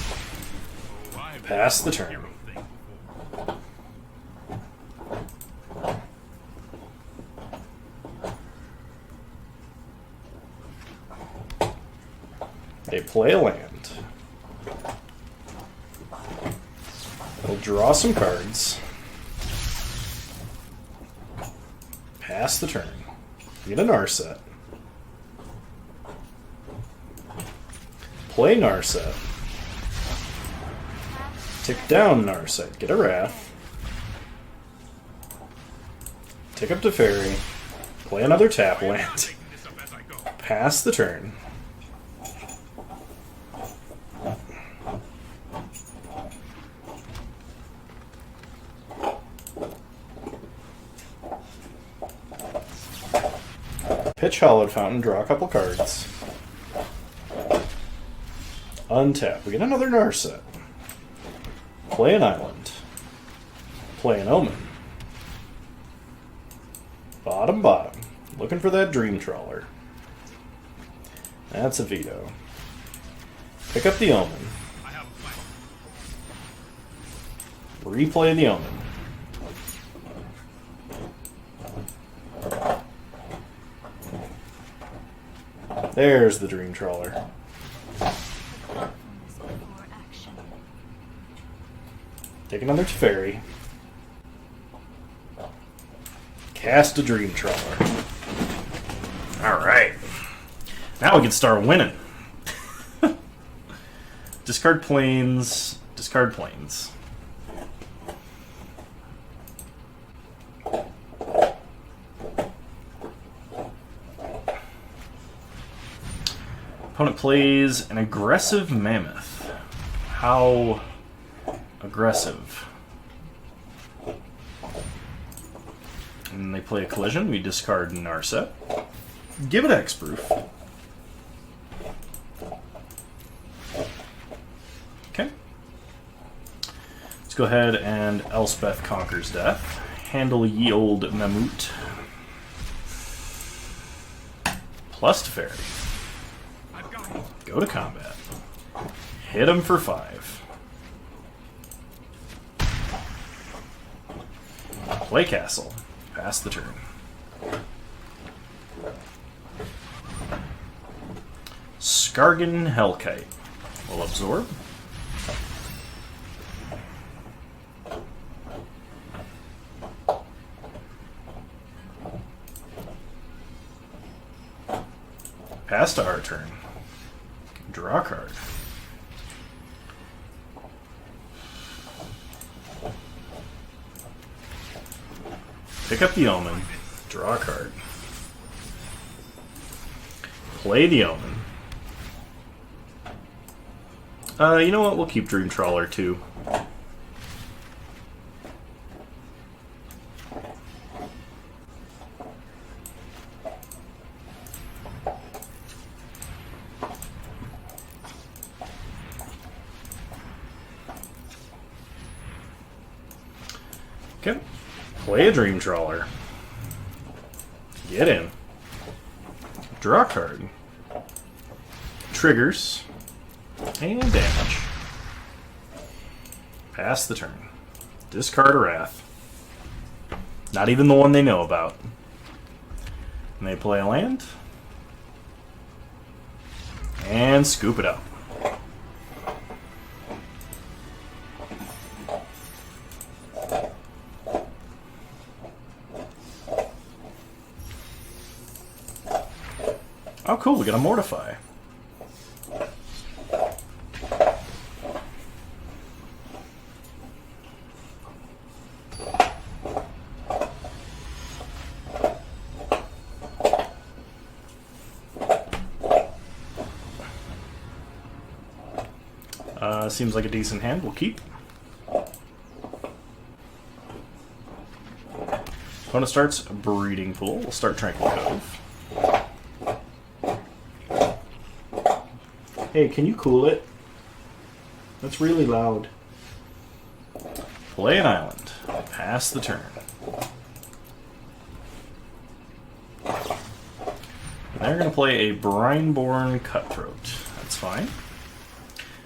Pass the turn. They play a land. They'll draw some cards. Pass the turn. Get a Narset. Play Narset. Tick down Narset. Get a Wrath. Tick up to fairy. Play another tap land. Pass the turn. Pitch Hallowed Fountain, draw a couple cards. Untap. We get another Narset. Play an island. Play an Omen. Bottom, bottom. Looking for that Dream Trawler. That's a veto. Pick up the Omen. Replay the Omen. There's the Dream Trawler. Take another Teferi. Cast a Dream Trawler. Alright. Now we can start winning. Discard planes. Discard planes. Opponent plays an aggressive mammoth. How aggressive? And they play a collision. We discard Narset. Give it Hexproof. Okay. Let's go ahead and Elspeth Conquers Death. Handle Ye Old Mammut. Plus Teferi. Go to combat. Hit him for 5. Play castle. Pass the turn. Skargan Hellkite. Will absorb. Pass to our turn. Draw a card. Pick up the Omen. Draw a card. Play the Omen. You know what? We'll keep Dream Trawler too. Okay. Play a Dream Trawler. Get in. Draw a card. Triggers. And damage. Pass the turn. Discard a Wrath. Not even the one they know about. And they play a land. And scoop it up. Oh, cool, we got a Mortify. Seems like a decent hand. We'll keep. Opponent starts Breeding Pool. We'll start Tranquil Cove. Hey, can you cool it? That's really loud. Play an island. Pass the turn. They're going to play a Brineborn Cutthroat. That's fine.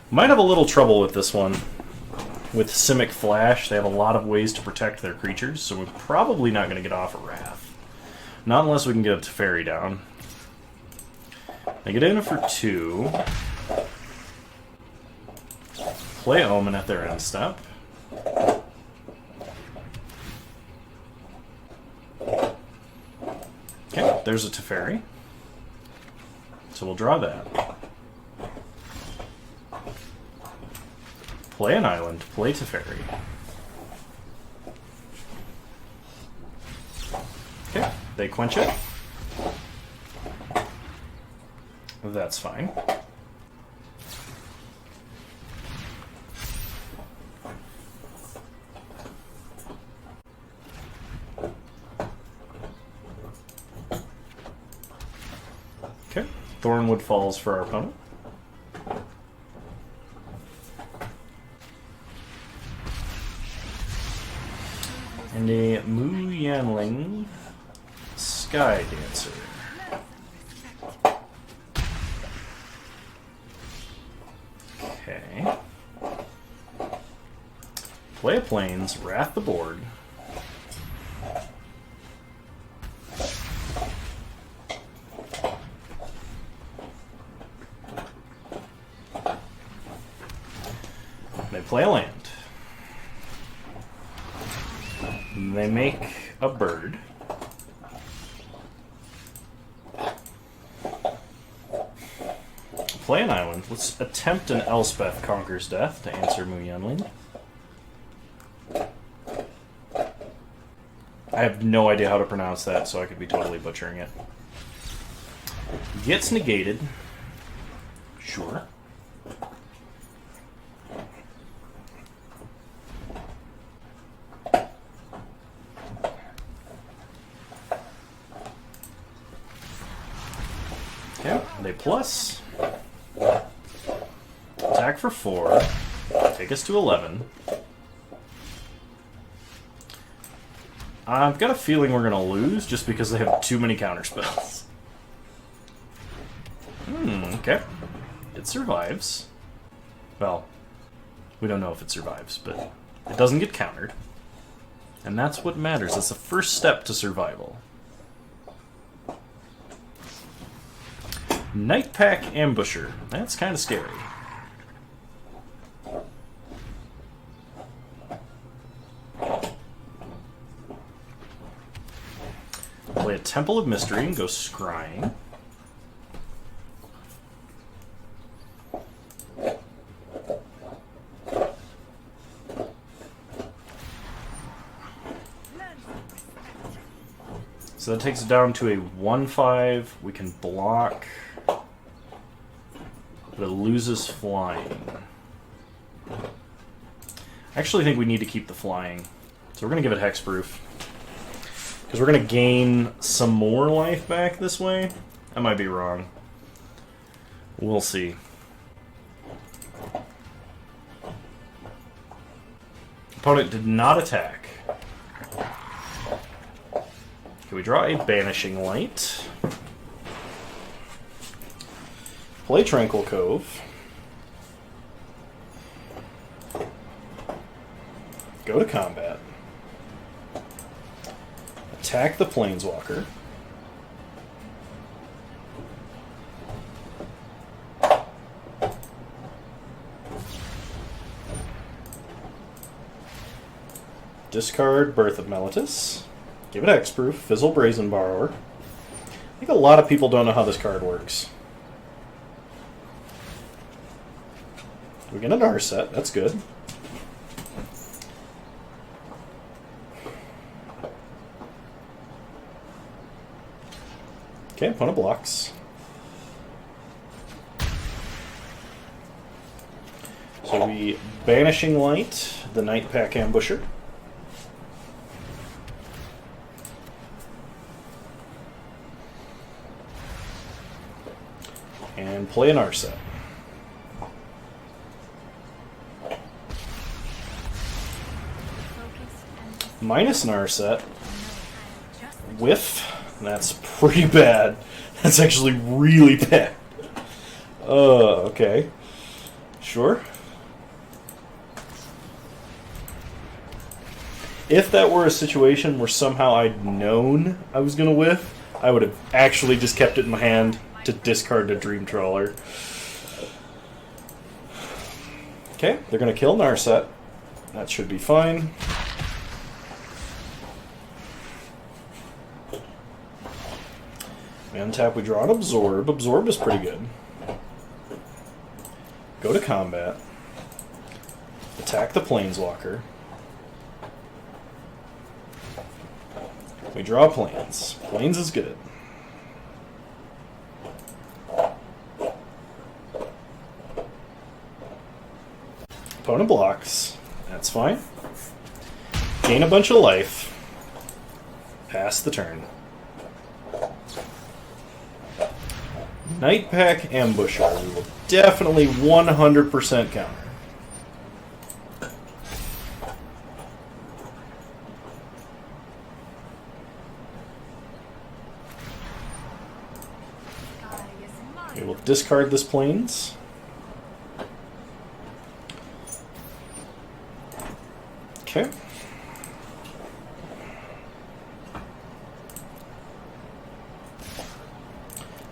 Might have a little trouble with this one. With Simic Flash, they have a lot of ways to protect their creatures, so we're probably not going to get off a Wrath. Not unless we can get a Teferi down. They get in for 2. Play Omen at their end step. Okay, there's a Teferi. So we'll draw that. Play an island, play Teferi. Okay, they quench it. That's fine. Okay, Thornwood falls for our opponent. And a Mu Yanling Sky Dancer. Okay. Play a Plains, Wrath the board. They play a land. They make a bird. Play an island. Let's attempt an Elspeth Conquers Death to answer Mu Yanling. I have no idea how to pronounce that, so I could be totally butchering it. Gets negated. Sure. Okay, they plus. Attack for 4. Take us to 11. I've got a feeling we're going to lose just because they have too many counterspells. Okay. It survives. Well, we don't know if it survives, but it doesn't get countered. And that's what matters. That's the first step to survival. Nightpack Ambusher. That's kind of scary. Play a Temple of Mystery and go scrying. So that takes it down to a 1/5. We can block, but it loses flying. I actually think we need to keep the flying. So we're going to give it Hexproof. Because we're going to gain some more life back this way. I might be wrong. We'll see. Opponent did not attack. Can we draw a Banishing Light? Play Tranquil Cove. Go to combat. Attack the Planeswalker. Discard Birth of Meletis. Give it Hexproof. Fizzle Brazen Borrower. I think a lot of people don't know how this card works. We get an Narset. That's good. Okay, opponent blocks. So So we Banishing Light, the Night Pack Ambusher. And play an Narset. Minus Narset. Whiff. That's pretty bad. That's actually really bad. Okay. Sure. If that were a situation where somehow I'd known I was going to whiff, I would have actually just kept it in my hand to discard the Dream Trawler. Okay, they're going to kill Narset. That should be fine. We untap, we draw an Absorb. Absorb is pretty good. Go to combat. Attack the Planeswalker. We draw Plains. Plains is good. Opponent blocks. That's fine. Gain a bunch of life. Pass the turn. Night Pack Ambusher. We will definitely 100% counter. We will discard this Plains. Okay.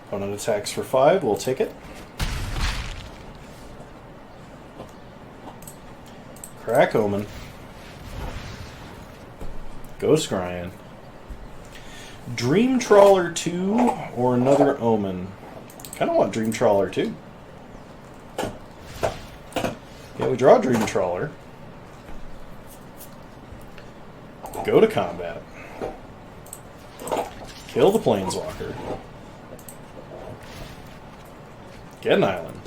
Opponent attacks for 5, we'll take it. Crack Omen. Ghost Scryan. Dream Trawler 2 or another Omen. Kind of want Dream Trawler 2. Yeah, we draw Dream Trawler. Go to combat. Kill the Planeswalker. Get an island.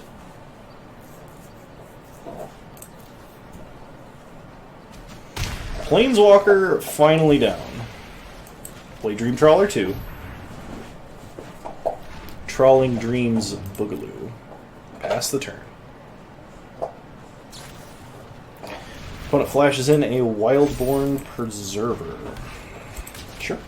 Planeswalker finally down. Play Dream Trawler 2. Trawling Dreams Boogaloo. Pass the turn. Opponent flashes in a Wildborn Preserver. Sure.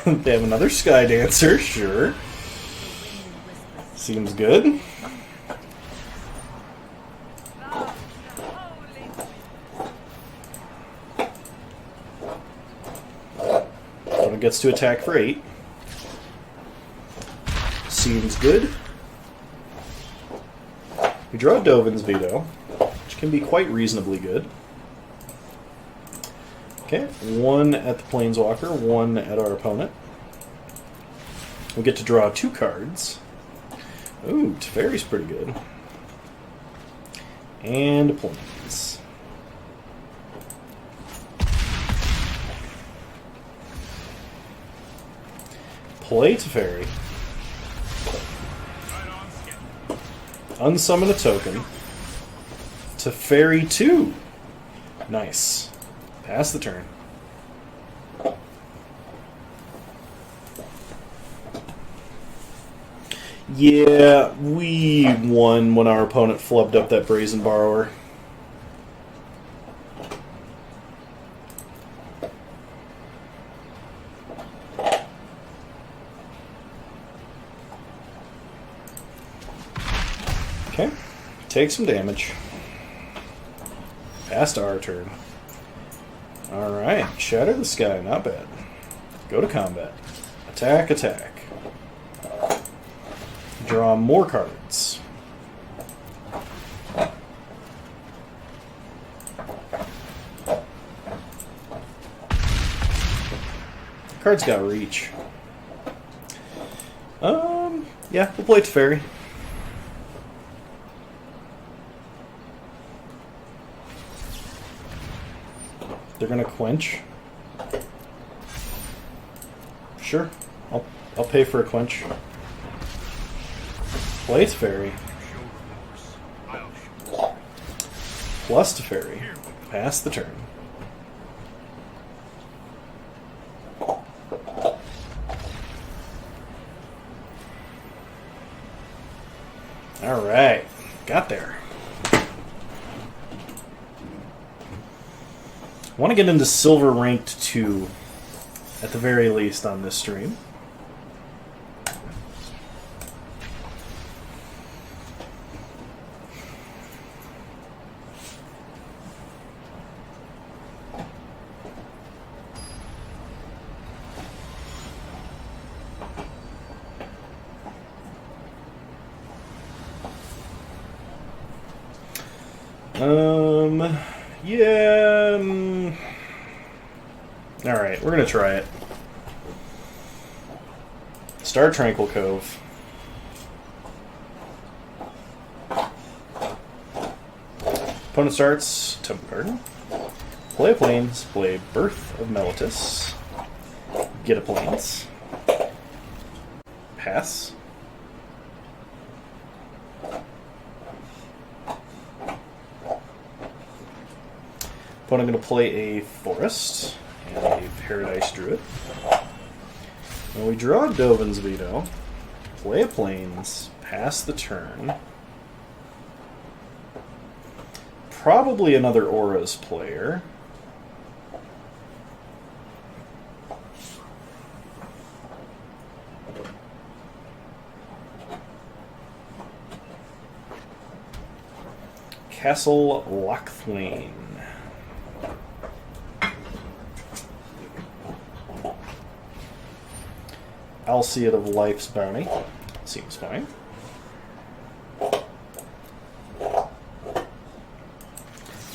They have another Sky Dancer, sure. Seems good. Opponent gets to attack for 8. Seems good. We draw Dovin's Veto, which can be quite reasonably good. Okay, 1 at the Planeswalker, 1 at our opponent. We get to draw 2 cards. Ooh, Teferi's pretty good. And Plains. Play Teferi. Unsummon a token. Teferi 2. Nice. Pass the turn. Yeah, we won when our opponent flubbed up that Brazen Borrower. Okay, take some damage. Pass to our turn. Alright, Shatter the Sky, not bad. Go to combat. Attack, attack. Draw more cards. Card's got reach. Yeah, we'll play Teferi. They're gonna quench. Sure, I'll I'll pay for a quench. Play Teferi.
Show remorse. I'll show.
Plus Teferi. Pass the turn. Alright. Got there. I want to get into Silver Ranked 2, at the very least, on this stream. Yeah. Alright, we're gonna try it. Start Tranquil Cove. Opponent starts Temple Garden. Play a Plains, play Birth of Meletis. Get a Plains. Pass. Opponent going to play a Forest and a Paradise Druid. When we draw Dovin's Veto, play a Plains, pass the turn. Probably another Aura's player. Castle Lochthwain. Alseid of Life's Bounty. Seems fine.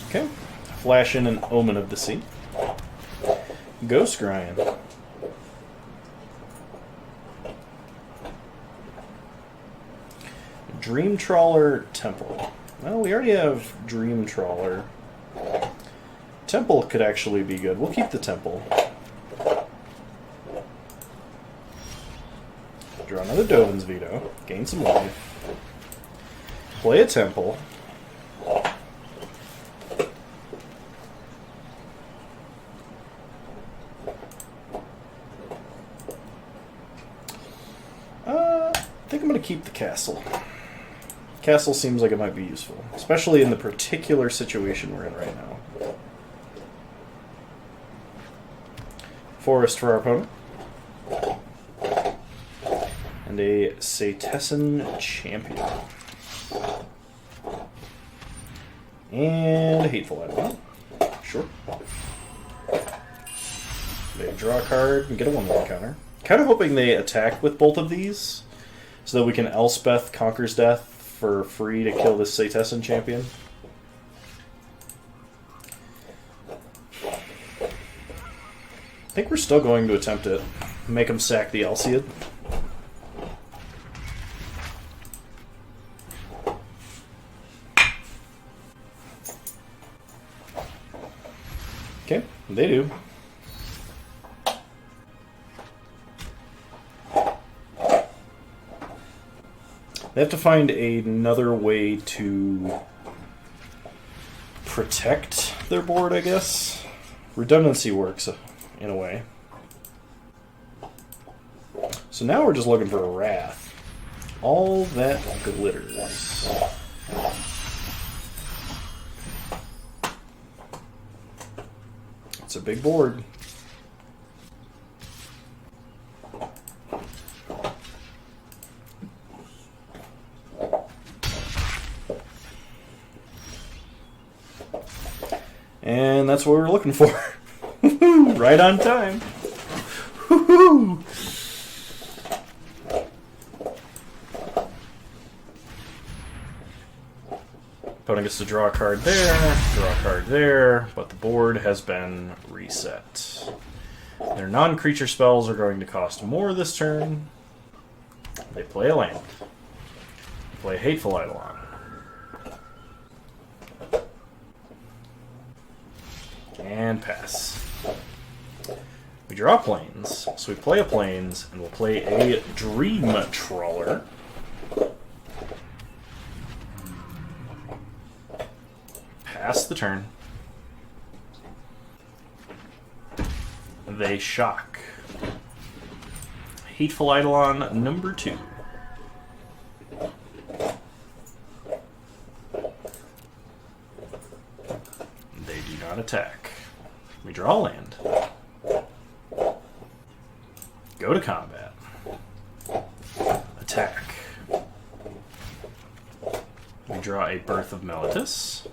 Okay. Flash in an Omen of the Sea. Ghost Grind. Dream Trawler Temple. Well, we already have Dream Trawler. Temple could actually be good. We'll keep the Temple. Draw another Dovin's Veto. Gain some life. Play a Temple. I think I'm going to keep the castle. Castle seems like it might be useful, especially in the particular situation we're in right now. Forest for our opponent. And a Satessan Champion. And a Hateful Idol. Sure. They draw a card and get a 1/1 counter. Kind of hoping they attack with both of these, so that we can Elspeth Conquers Death for free to kill this Satessan Champion. I think we're still going to attempt it. Make him sack the Alseid. Okay, they do. They have to find another way to protect their board, I guess. Redundancy works in a way. So now we're just looking for a Wrath. All that glitters. It's a big board. And that's what we were looking for. Right on time. Woohoo! Opponent gets to draw a card there, draw a card there, but the board has been reset. Their non-creature spells are going to cost more this turn. They play a land. They play Hateful Eidolon. And pass. We draw planes, so we play a planes, and we'll play a Dream Trawler. Pass the turn. They shock. Hateful Eidolon number 2. They do not attack. We draw land. Go to combat. Attack. We draw a Birth of Meletis.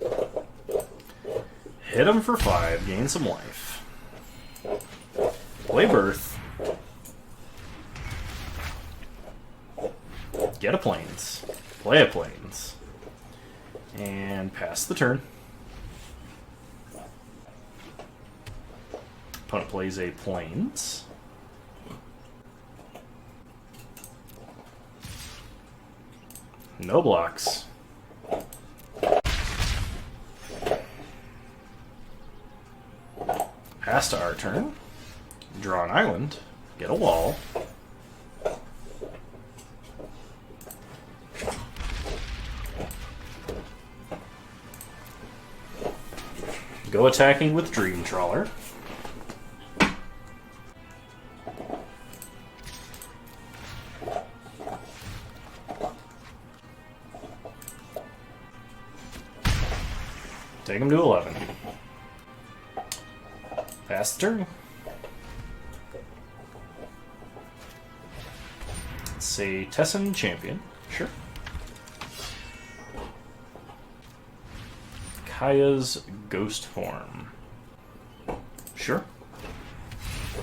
Hit him for 5, gain some life. Play Birth. Get a Plains. Play a Plains. And pass the turn. Opponent plays a Plains. No blocks. Pass to our turn. Draw an island. Get a wall. Go attacking with Dream Trawler. Take him to 11. Pass the turn. Say Tessin Champion. Sure. Kaya's Ghost Form. Sure.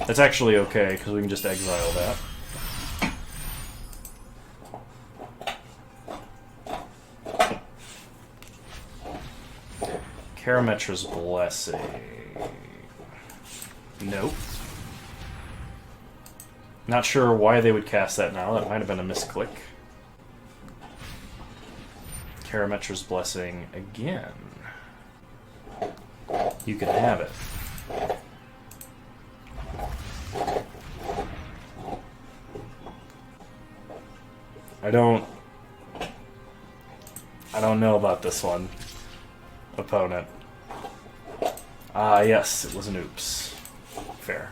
That's actually okay, because we can just exile that. Karametra's Blessing. Nope. Not sure why they would cast that now. That might have been a misclick. Karametra's Blessing again. You can have it. I don't know about this one. Opponent. Ah, yes, it was an oops. Fair.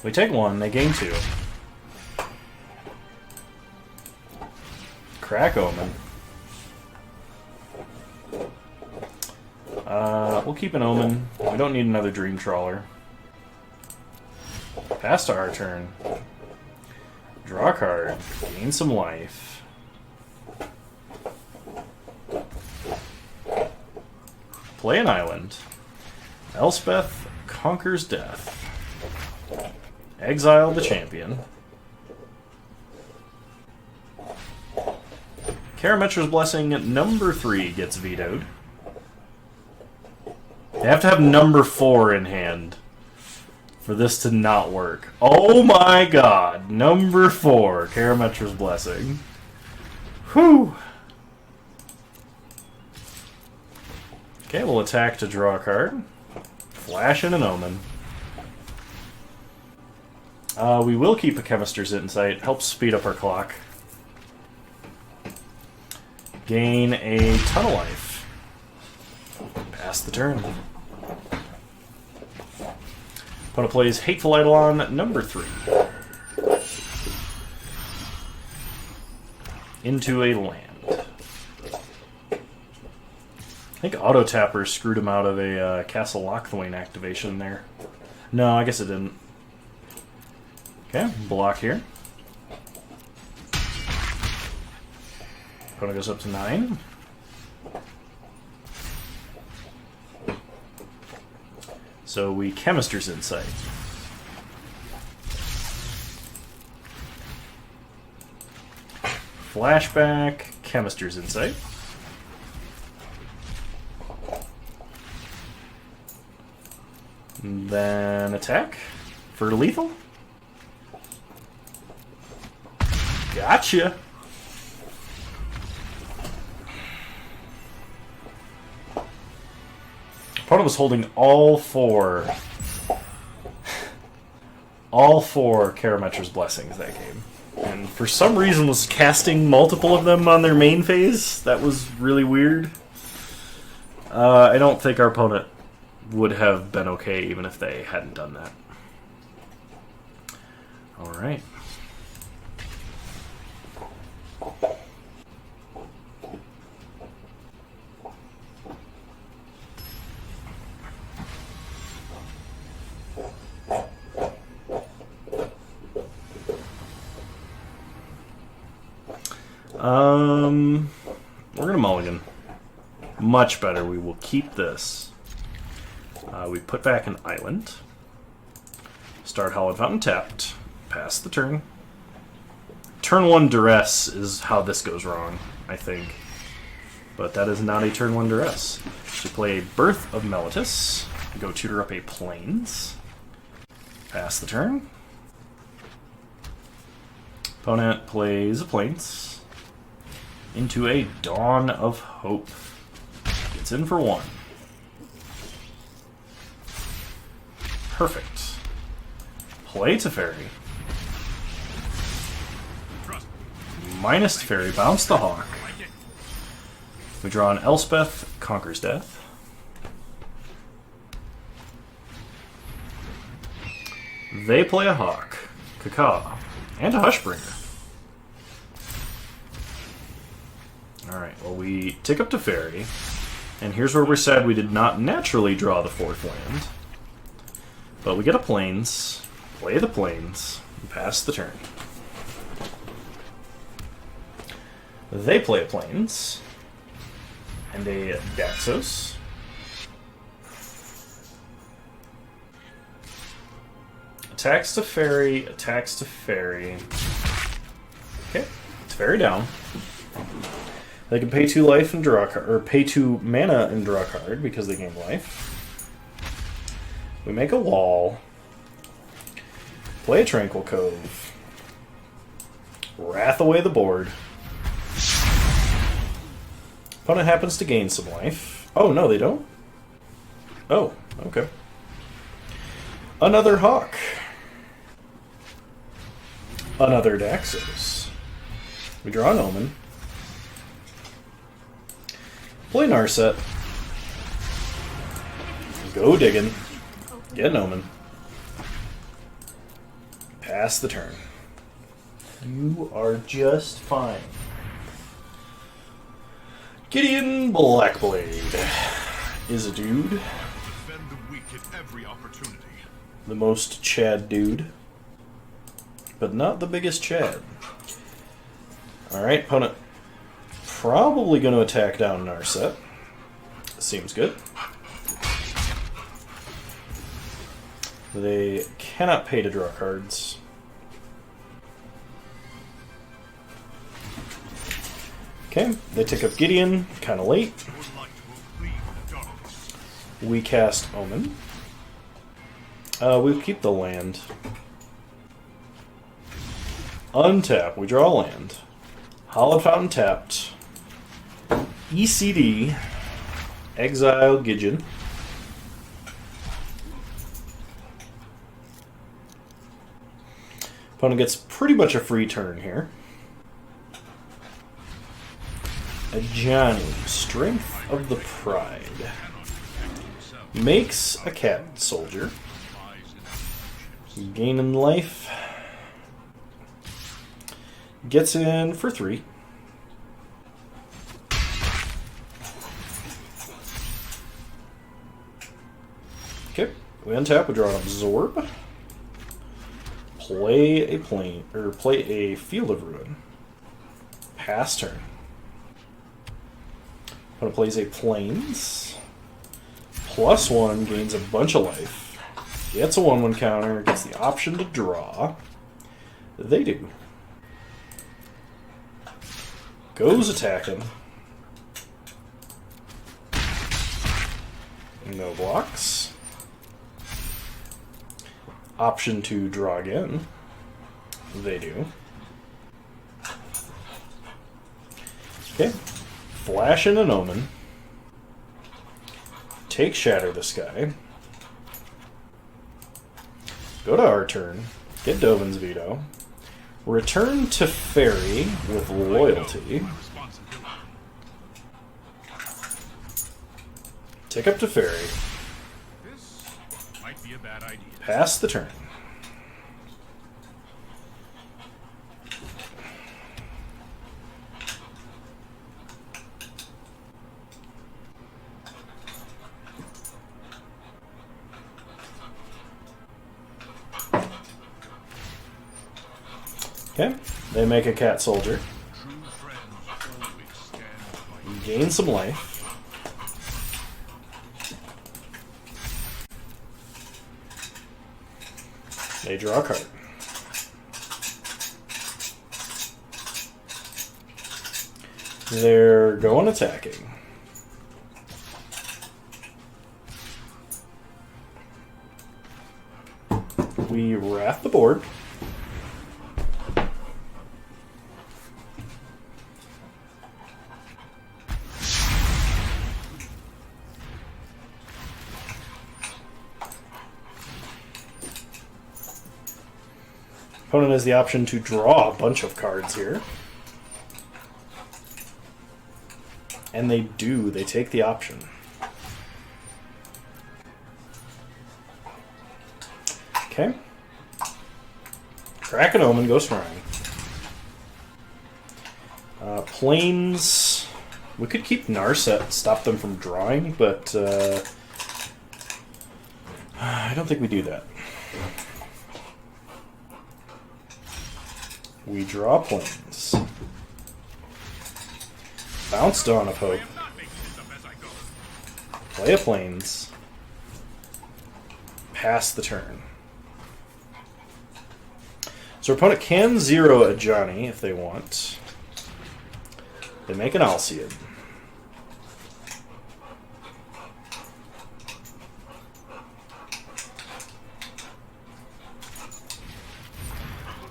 We take 1, they gain 2. Crack Omen. We'll keep an Omen. We don't need another Dream Trawler. Pass to our turn. Draw a card. Gain some life. Play an island. Elspeth conquers death. Exile the champion. Karametra's Blessing number 3 gets vetoed. They have to have number 4 in hand for this to not work. Oh my god! Number 4, Karametra's Blessing. Whew! Okay, we'll attack to draw a card. Flash in an Omen. We will keep a Chemist's Insight. Helps speed up our clock. Gain a ton of life. Pass the turn. Opponent plays Hateful Eidolon number 3. Into a land. I think Auto Tapper screwed him out of a Castle Lochthwain activation there. No, I guess it didn't. Okay, block here. Opponent goes up to 9. So we Chemist's Insight. Flashback, Chemist's Insight. And then attack for lethal. Gotcha. Opponent was holding all 4 all 4 Karametra's Blessings that game. And for some reason was casting multiple of them on their main phase. That was really weird. I don't think our opponent would have been okay even if they hadn't done that. Alright. We're gonna mulligan. Much better. We will keep this. We put back an island. Start Hallowed Fountain tapped. Pass the turn. Turn 1 duress is how this goes wrong, I think. But that is not a turn 1 duress. We play Birth of Meletis. Go tutor up a Plains. Pass the turn. Opponent plays a Plains into a Dawn of Hope. Gets in for 1. Perfect. Play Teferi. Minus Teferi, bounce the Hawk. We draw an Elspeth, Conquers Death. They play a Hawk, Kaka, and a Hushbringer. Alright, well we tick up Teferi, and here's where we're sad we did not naturally draw the 4th land. But we get a Plains, play the Plains, and pass the turn. They play a Plains, and a Daxos. Attacks to Fairy, attacks to Fairy. Okay, Teferi down. They can pay 2 life and draw a card, or pay 2 mana and draw a card because they gain life. We make a wall. Play a Tranquil Cove. Wrath away the board. Opponent happens to gain some life. Oh, no, they don't? Oh, okay. Another Hawk. Another Daxos. We draw an Omen. Play Narset. Go digging. Get an Omen. Pass the turn. You are just fine. Gideon Blackblade is a dude.
Defend the weak at every opportunity.
The most Chad dude. But not the biggest Chad. Alright, opponent probably going to attack down Narset. Seems good. They cannot pay to draw cards. Okay, they tick up Gideon, kind of late.
Your light will bleed the darkness.
We cast Omen. We'll keep the land. Untap, we draw a land. Hallowed Fountain tapped. ECD. Exile Gideon. Opponent gets pretty much a free turn here. A Johnny, Strength of the Pride. Makes a cat soldier. Gaining life. Gets in for 3. Okay, we untap, we draw an Absorb. Play a plane, or play a Field of Ruin. Pass turn. Opponent plays a Plains. +1, gains a bunch of life. Gets a 1/1 counter, gets the option to draw. They do. Goes attacking. No blocks. Option to draw again. They do. Okay. Flash in an Omen. Take Shatter the Sky. Go to our turn. Get Dovin's Veto. Return to Fairy with Loyalty.
My responsibility.
Tick up to Fairy.
This might be a bad idea.
Pass the turn. Okay, they make a cat soldier.
True friends always stand by you.
Gain some life. They draw a card. They're going attacking. We wrath the board. Opponent has the option to draw a bunch of cards here. And they do. They take the option. Okay. Crack an Omen, go Scrying. Planes. We could keep Narset, stop them from drawing, but I don't think we do that. We draw Planes. Bounce Dawn of Hope.
I am not making this up as I go.
Play a Planes. Pass the turn. So our opponent can zero a Johnny if they want. They make an Alcyon.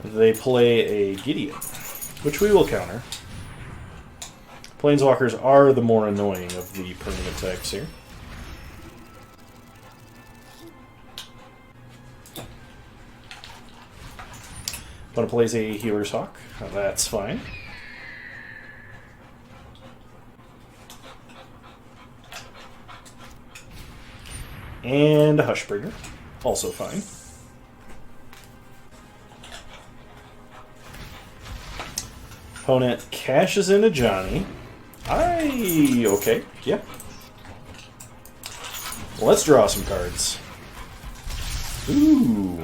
They play a Gideon, which we will counter. Planeswalkers are the more annoying of the permanent types here. Opponent plays a Healer's Hawk. That's fine. And a Hushbringer. Also fine. Opponent cashes in a Johnny. Okay, yeah. Let's draw some cards. Ooh.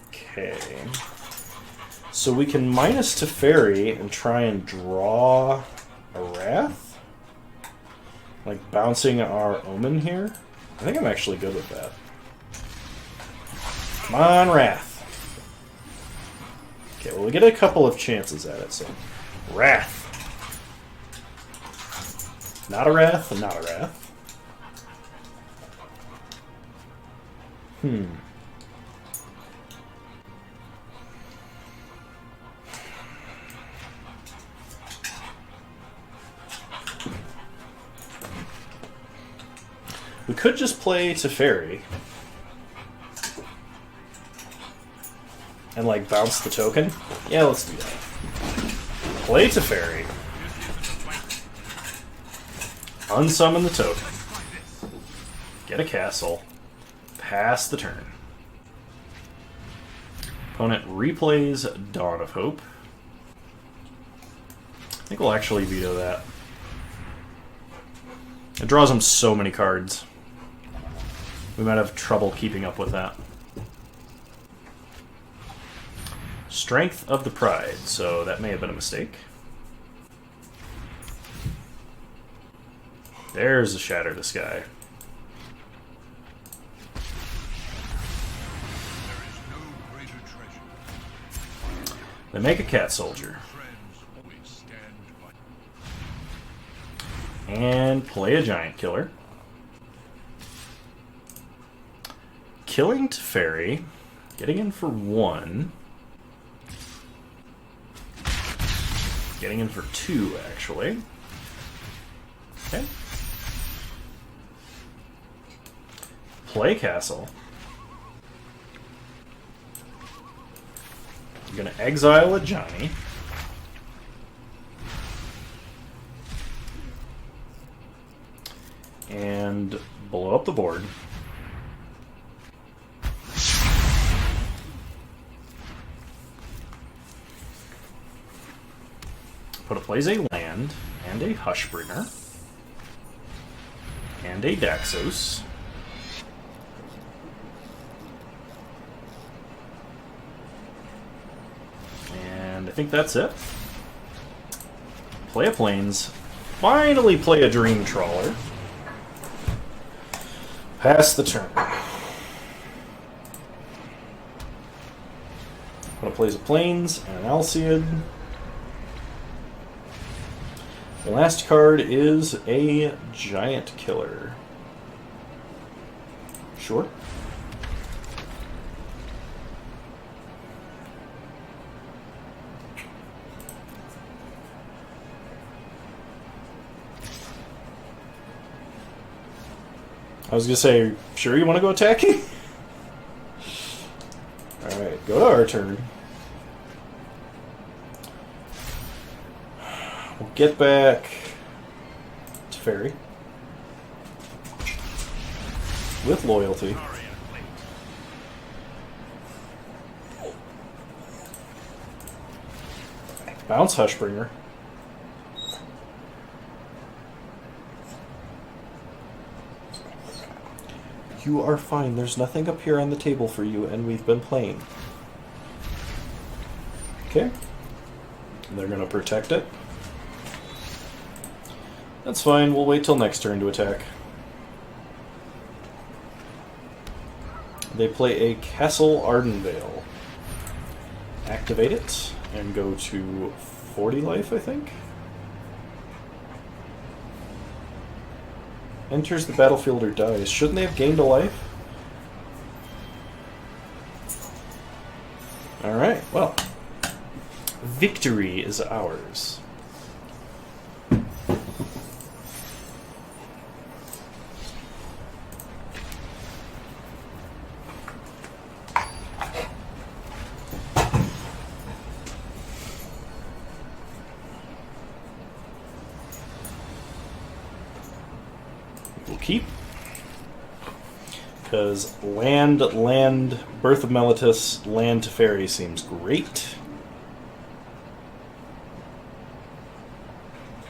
Okay. So we can minus to Fairy and try and draw a Wrath? Like bouncing our Omen here? I think I'm actually good with that. Come on, Wrath. Okay, well, we get a couple of chances at it, so... Wrath. Not a Wrath, not a Wrath. We could just play Teferi. And, like, bounce the token? Yeah, let's do that. Play Teferi. Unsummon the token. Get a castle. Pass the turn. Opponent replays Dawn of Hope. I think we'll actually veto that. It draws him so many cards. We might have trouble keeping up with that. Strength of the Pride, so that may have been a mistake. There's the Shatter the Sky.
There is no greater treasure.
They make a Cat Soldier.
Friends always stand by.
And play a Giant Killer. Killing Teferi. Getting in for 1. Getting in for 2, actually. Okay. Play Castle. I'm going to exile a Johnny. And blow up the board. Plays a land, and a Hushbringer, and a Daxos. And I think that's it. Play a Plains. Finally play a Dream Trawler. Pass the turn. Plays a Plains and an Alseid. The last card is a Giant Killer. Sure. I was gonna say, sure you want to go attacking? Alright, go to our turn. We'll get back to Fairy. With loyalty. Bounce Hushbringer. You are fine. There's nothing up here on the table for you, and we've been playing. Okay. They're going to protect it. That's fine. We'll wait till next turn to attack. They play a Castle Ardenvale. Activate it, and go to 40 life, I think. Enters the battlefield or dies. Shouldn't they have gained a life? Alright, well. Victory is ours. Keep, because land, Birth of Meletis, land to Fairy seems great.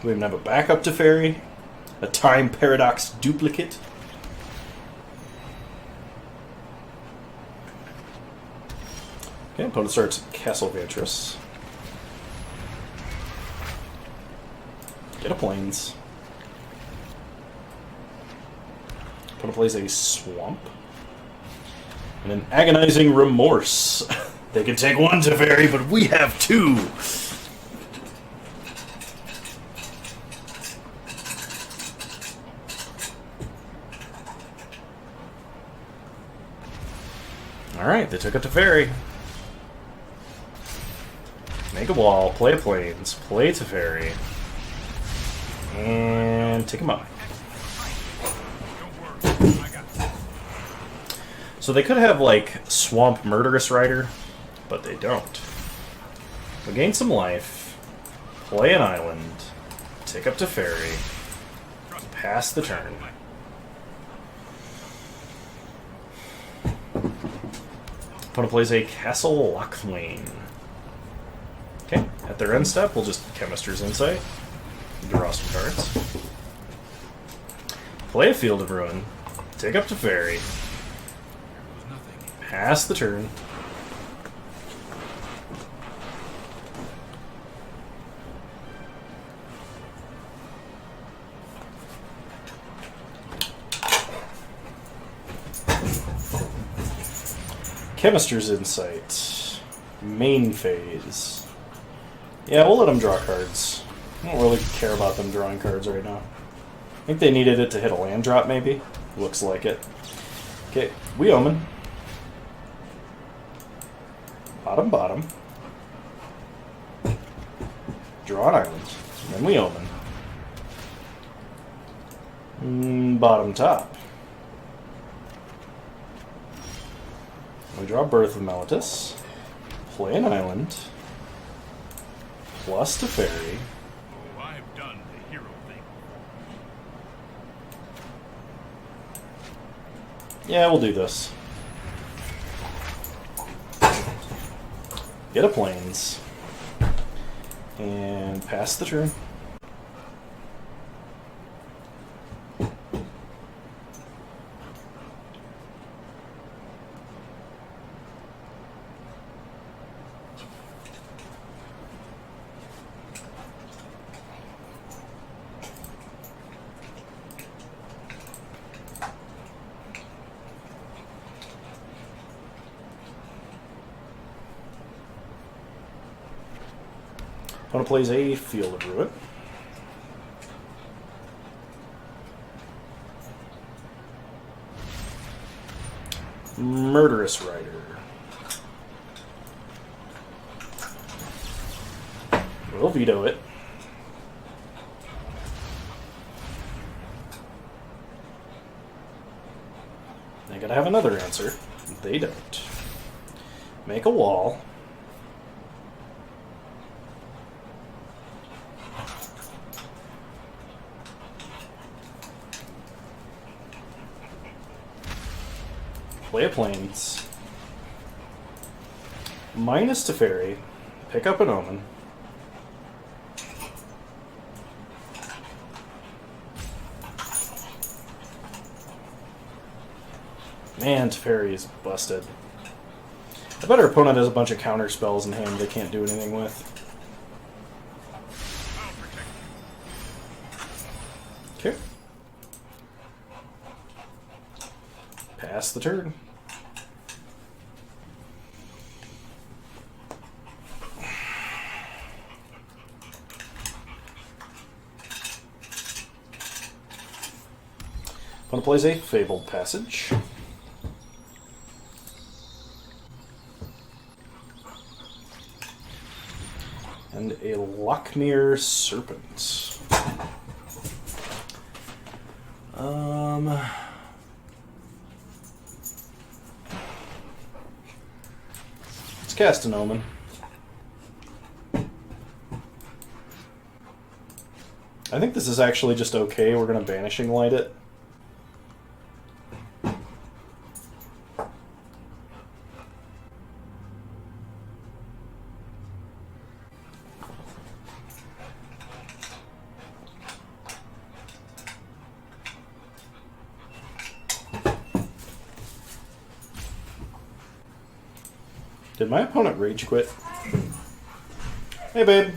We even have a backup to Fairy, a Time Paradox duplicate. Okay, opponent starts Castle Vantress. Get a Plains. Opponent plays a Swamp. And an Agonizing Remorse. They can take one to Fairy, but we have two! Alright, they took it to Fairy. Make a wall, play a Plains, play to Fairy. And take him up. So they could have, like, Swamp Murderous Rider, but they don't. We gain some life, play an island, take up to Fairy, pass the turn. Opponent plays a Castle Locthwain. Okay, at their end step, we'll just Chemister's Insight, draw some cards. Play a Field of Ruin, take up to Fairy, pass the turn. Chemister's Insight. Main phase. Yeah, we'll let them draw cards. I don't really care about them drawing cards right now. I think they needed it to hit a land drop, maybe. Looks like it. Okay, we omen. Bottom. Draw an island. And then we omen. Bottom top. We draw Birth of Meletis. Play an island. Plus Teferi.
Oh, I've done the hero thing.
Yeah, we'll do this. Get a plains. And pass the turn. Opponent plays a Field of Ruin. Murderous Rider. We'll veto it. They gotta have another answer. They don't. Make a wall. Play a plains. Minus Teferi. Pick up an Omen. Man, Teferi is busted. I bet our opponent has a bunch of counter spells in hand they can't do anything with.
I'll protect you.
Okay. Pass the turn. Opponent plays a Fabled Passage. And a Lochmere Serpent. Let's cast an Omen. I think this is actually just okay. We're going to Vanishing Light it. Did my opponent rage quit? Hey, babe.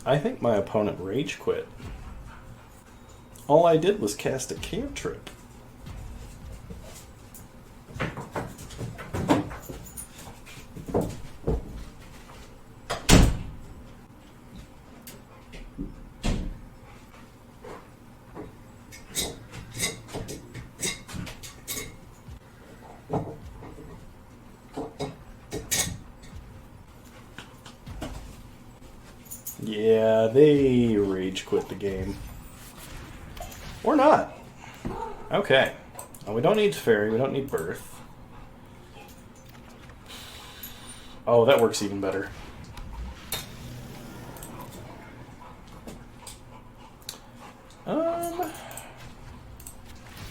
I think my opponent rage quit. All I did was cast a cantrip. Yeah, they rage quit the game. Or not. Okay. Oh, we don't need Fairy, we don't need Birth. Oh, that works even better.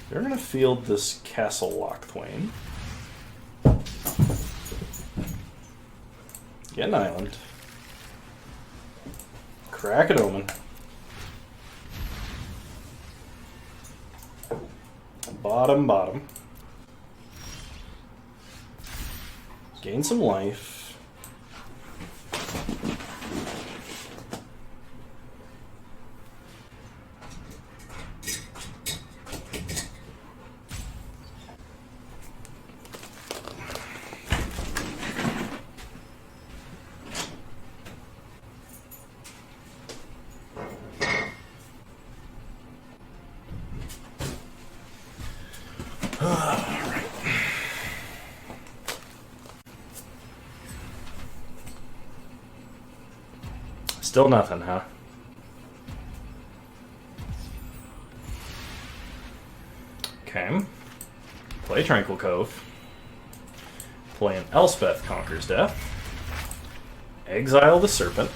They're gonna field this Castle Lochthwain. Get an island. Crack an Omen. Bottom, bottom. Gain some life. Still nothing, huh? Okay. Play Tranquil Cove. Play an Elspeth Conquers Death. Exile the Serpent.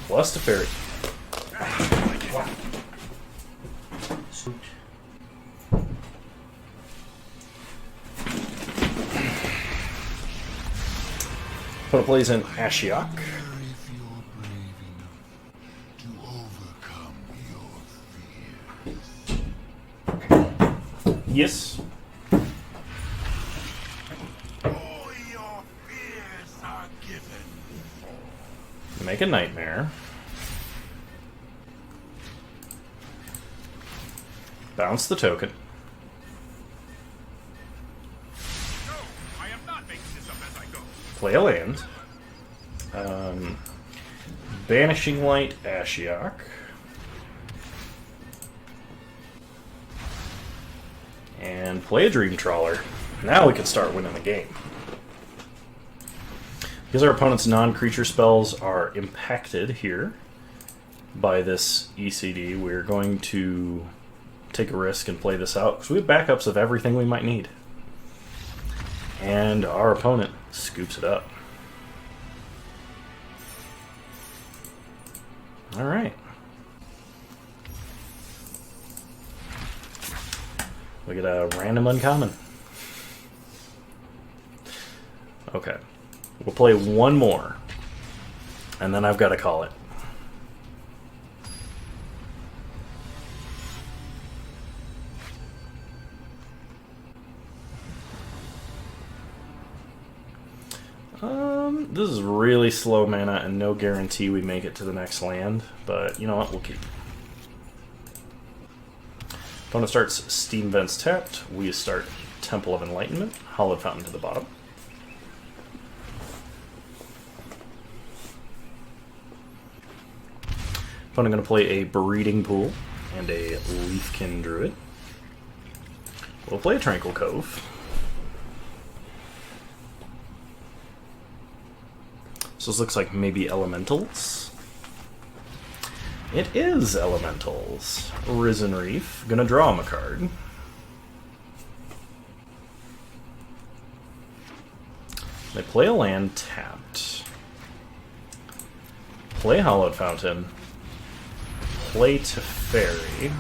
Plus Teferi.
Suit.
Opponent plays an Ashiok.
If you're brave enough to overcome your fears.
Yes.
All your fears are given.
Make a Nightmare. Bounce the token.
No, I am not making this up as I go.
Play a land. Banishing Light Ashiok. And play a Dream Trawler. Now we can start winning the game. Because our opponent's non-creature spells are impacted here by this ECD, we're going to take a risk and play this out, because we have backups of everything we might need. And our opponent scoops it up. Alright. We get a random uncommon. Okay. We'll play one more. And then I've got to call it. This is really slow mana and no guarantee we make it to the next land, but you know what, we'll keep. Opponent starts Steam Vents tapped, we start Temple of Enlightenment, Hallowed Fountain to the bottom. Opponent going to play a Breeding Pool and a Leafkin Druid. We'll play a Tranquil Cove. So this looks like maybe Elementals. It is Elementals. Risen Reef. Gonna draw him a card. They play a land tapped. Play Hallowed Fountain. Play Teferi.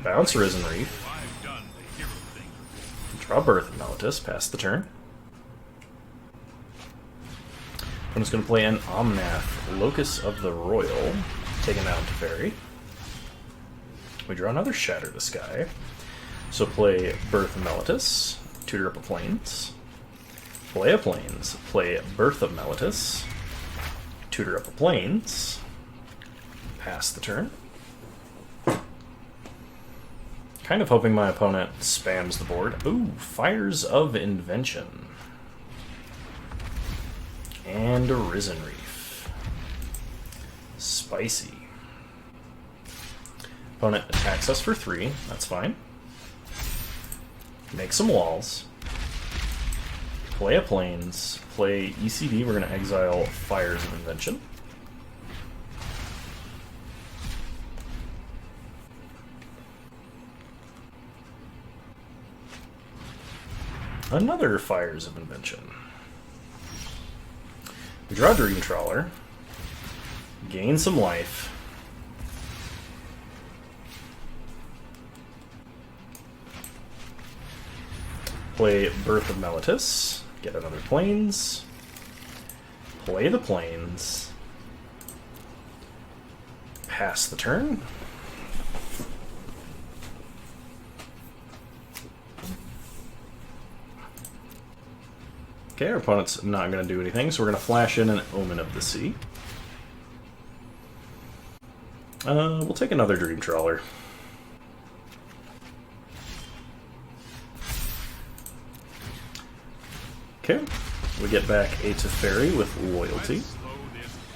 Bounce Risen Reef.
I've done the hero thing.
Draw Birth of Meliodas. Pass the turn. I'm just going to play an Omnath, Locus of the Royal, taking down Teferi. We draw another Shatter the Sky. So play Birth of Meliodas, tutor up a Plains. Play a Plains, play Birth of Meliodas, tutor up a Plains. Pass the turn. Kind of hoping my opponent spams the board. Ooh, Fires of Invention. And a Risen Reef. Spicy. Opponent attacks us for 3. That's fine. Make some walls. Play a Plains. Play ECD. We're going to exile Fires of Invention. Another Fires of Invention. We draw Dream Trawler, gain some life, play Birth of Meliodas, get another Plains, play the Plains, pass the turn. Okay, our opponent's not going to do anything, so we're going to flash in an Omen of the Sea. We'll take another Dream Trawler. Okay, we get back a Teferi with Loyalty.
Let's slow this down.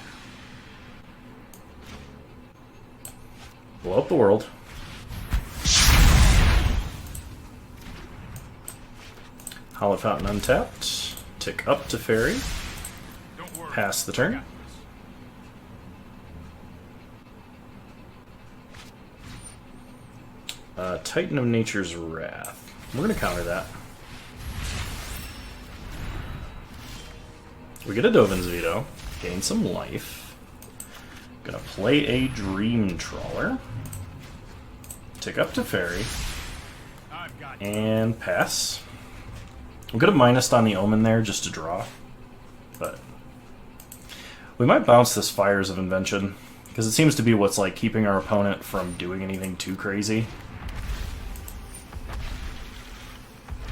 Blow up the world. Hallowed Fountain untapped. Tick up Teferi.
Don't worry.
Pass the
I
turn.
got
Titan of Nature's Wrath. We're going to counter that. We get a Dovin's Veto, gain some life. Gonna play a Dream Trawler. Tick up to Fairy. And pass. I'm gonna minus on the Omen there just to draw. But we might bounce this Fires of Invention, because it seems to be what's like keeping our opponent from doing anything too crazy.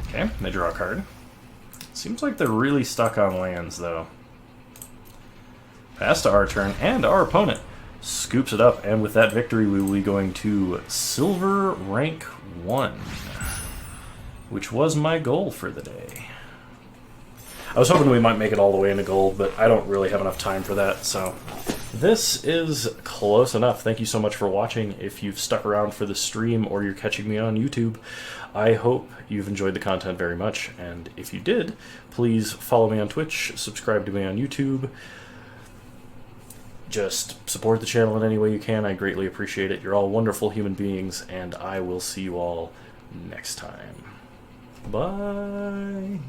Okay, they draw a card. Seems like they're really stuck on lands, though. Pass to our turn, and our opponent scoops it up, and with that victory we will be going to Silver Rank 1, which was my goal for the day. I was hoping we might make it all the way into gold, but I don't really have enough time for that, so this is close enough. Thank you so much for watching. If you've stuck around for the stream or you're catching me on YouTube, I hope you've enjoyed the content very much, and if you did, please follow me on Twitch, subscribe to me on YouTube, just support the channel in any way you can. I greatly appreciate it. You're all wonderful human beings, and I will see you all next time. Bye!